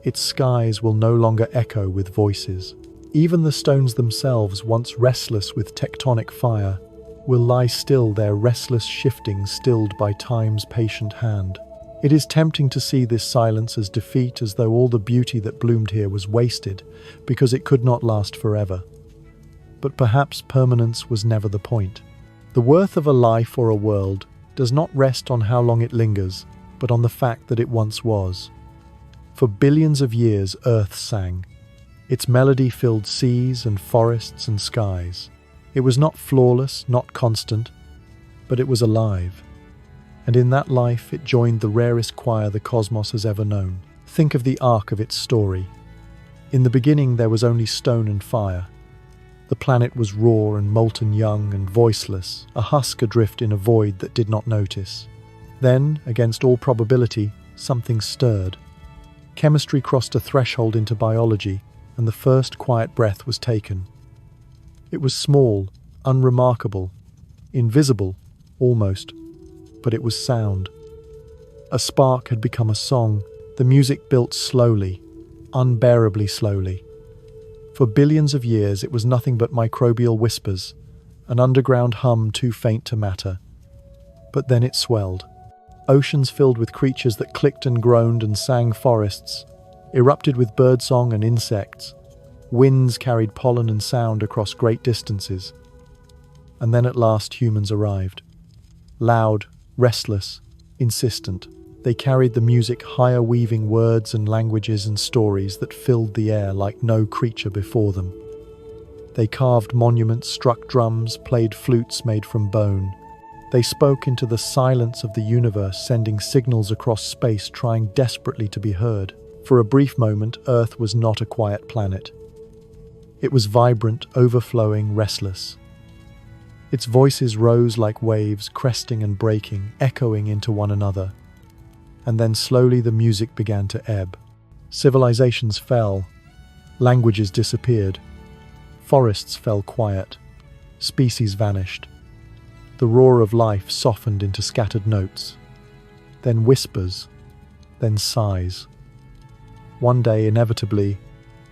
Its skies will no longer echo with voices. Even the stones themselves, once restless with tectonic fire, will lie still, their restless shifting stilled by time's patient hand. It is tempting to see this silence as defeat, as though all the beauty that bloomed here was wasted because it could not last forever. But perhaps permanence was never the point. The worth of a life or a world does not rest on how long it lingers, but on the fact that it once was. For billions of years, Earth sang. Its melody filled seas and forests and skies. It was not flawless, not constant, but it was alive. And in that life, it joined the rarest choir the cosmos has ever known. Think of the arc of its story. In the beginning, there was only stone and fire. The planet was raw and molten, young and voiceless, a husk adrift in a void that did not notice. Then, against all probability, something stirred. Chemistry crossed a threshold into biology, and the first quiet breath was taken. It was small, unremarkable, invisible, almost, but it was sound. A spark had become a song. The music built slowly, unbearably slowly. For billions of years, it was nothing but microbial whispers, an underground hum too faint to matter. But then it swelled. Oceans filled with creatures that clicked and groaned and sang, forests erupted with birdsong and insects. Winds carried pollen and sound across great distances. And then at last humans arrived. Loud, restless, insistent. They carried the music higher, weaving words and languages and stories that filled the air like no creature before them. They carved monuments, struck drums, played flutes made from bone. They spoke into the silence of the universe, sending signals across space, trying desperately to be heard. For a brief moment, Earth was not a quiet planet. It was vibrant, overflowing, restless. Its voices rose like waves, cresting and breaking, echoing into one another. And then slowly the music began to ebb. Civilizations fell. Languages disappeared. Forests fell quiet. Species vanished. The roar of life softened into scattered notes. Then whispers. Then sighs. One day, inevitably,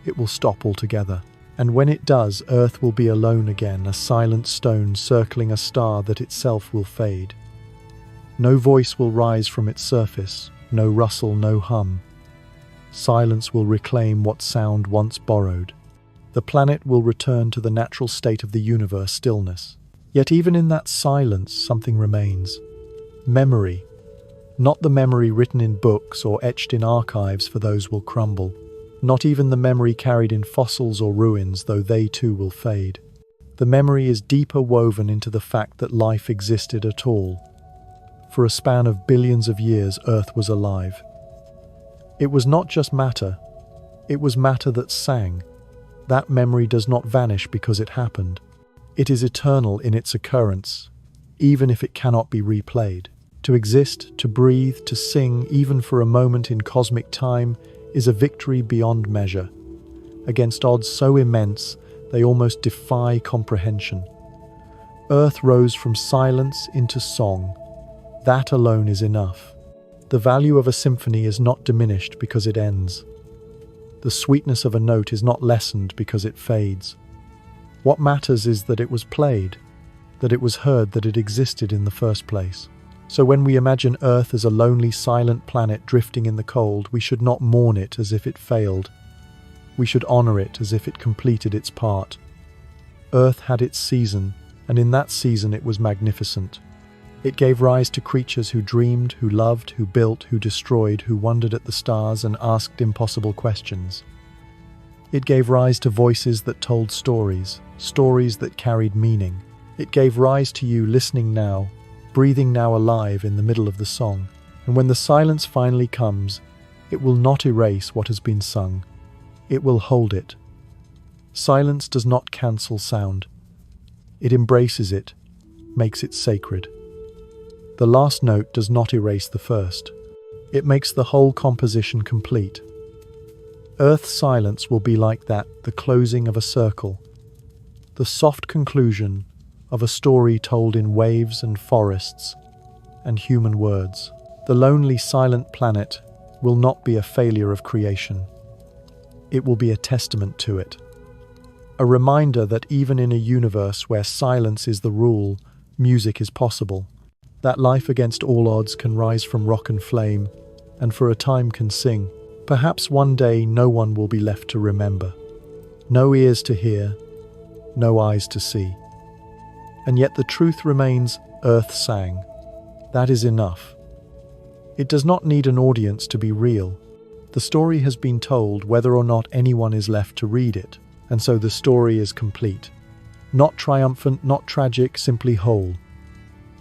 it will stop altogether. And when it does, Earth will be alone again, a silent stone circling a star that itself will fade. No voice will rise from its surface, no rustle, no hum. Silence will reclaim what sound once borrowed. The planet will return to the natural state of the universe, stillness. Yet even in that silence, something remains. Memory. Not the memory written in books or etched in archives, for those will crumble. Not even the memory carried in fossils or ruins, though they too will fade. The memory is deeper woven into the fact that life existed at all. For a span of billions of years, Earth was alive. It was not just matter. It was matter that sang. That memory does not vanish because it happened. It is eternal in its occurrence, even if it cannot be replayed. To exist, to breathe, to sing, even for a moment in cosmic time, is a victory beyond measure, against odds so immense they almost defy comprehension. Earth rose from silence into song. That alone is enough. The value of a symphony is not diminished because it ends. The sweetness of a note is not lessened because it fades. What matters is that it was played, that it was heard, that it existed in the first place. So when we imagine Earth as a lonely, silent planet drifting in the cold, we should not mourn it as if it failed. We should honor it as if it completed its part. Earth had its season, and in that season it was magnificent. It gave rise to creatures who dreamed, who loved, who built, who destroyed, who wondered at the stars and asked impossible questions. It gave rise to voices that told stories, stories that carried meaning. It gave rise to you listening now, breathing now alive in the middle of the song. And when the silence finally comes, it will not erase what has been sung. It will hold it. Silence does not cancel sound. It embraces it, makes it sacred. The last note does not erase the first. It makes the whole composition complete. Earth's silence will be like that, the closing of a circle, the soft conclusion of a story told in waves and forests and human words. The lonely, silent planet will not be a failure of creation. It will be a testament to it. A reminder that even in a universe where silence is the rule, music is possible. That life against all odds can rise from rock and flame, and for a time can sing. Perhaps one day no one will be left to remember. No ears to hear, no eyes to see. And yet the truth remains, Earth sang. That is enough. It does not need an audience to be real. The story has been told whether or not anyone is left to read it, and so the story is complete. Not triumphant, not tragic, simply whole.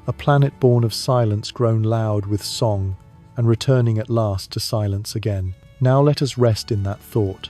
A planet born of silence grown loud with song, and returning at last to silence again. Now let us rest in that thought.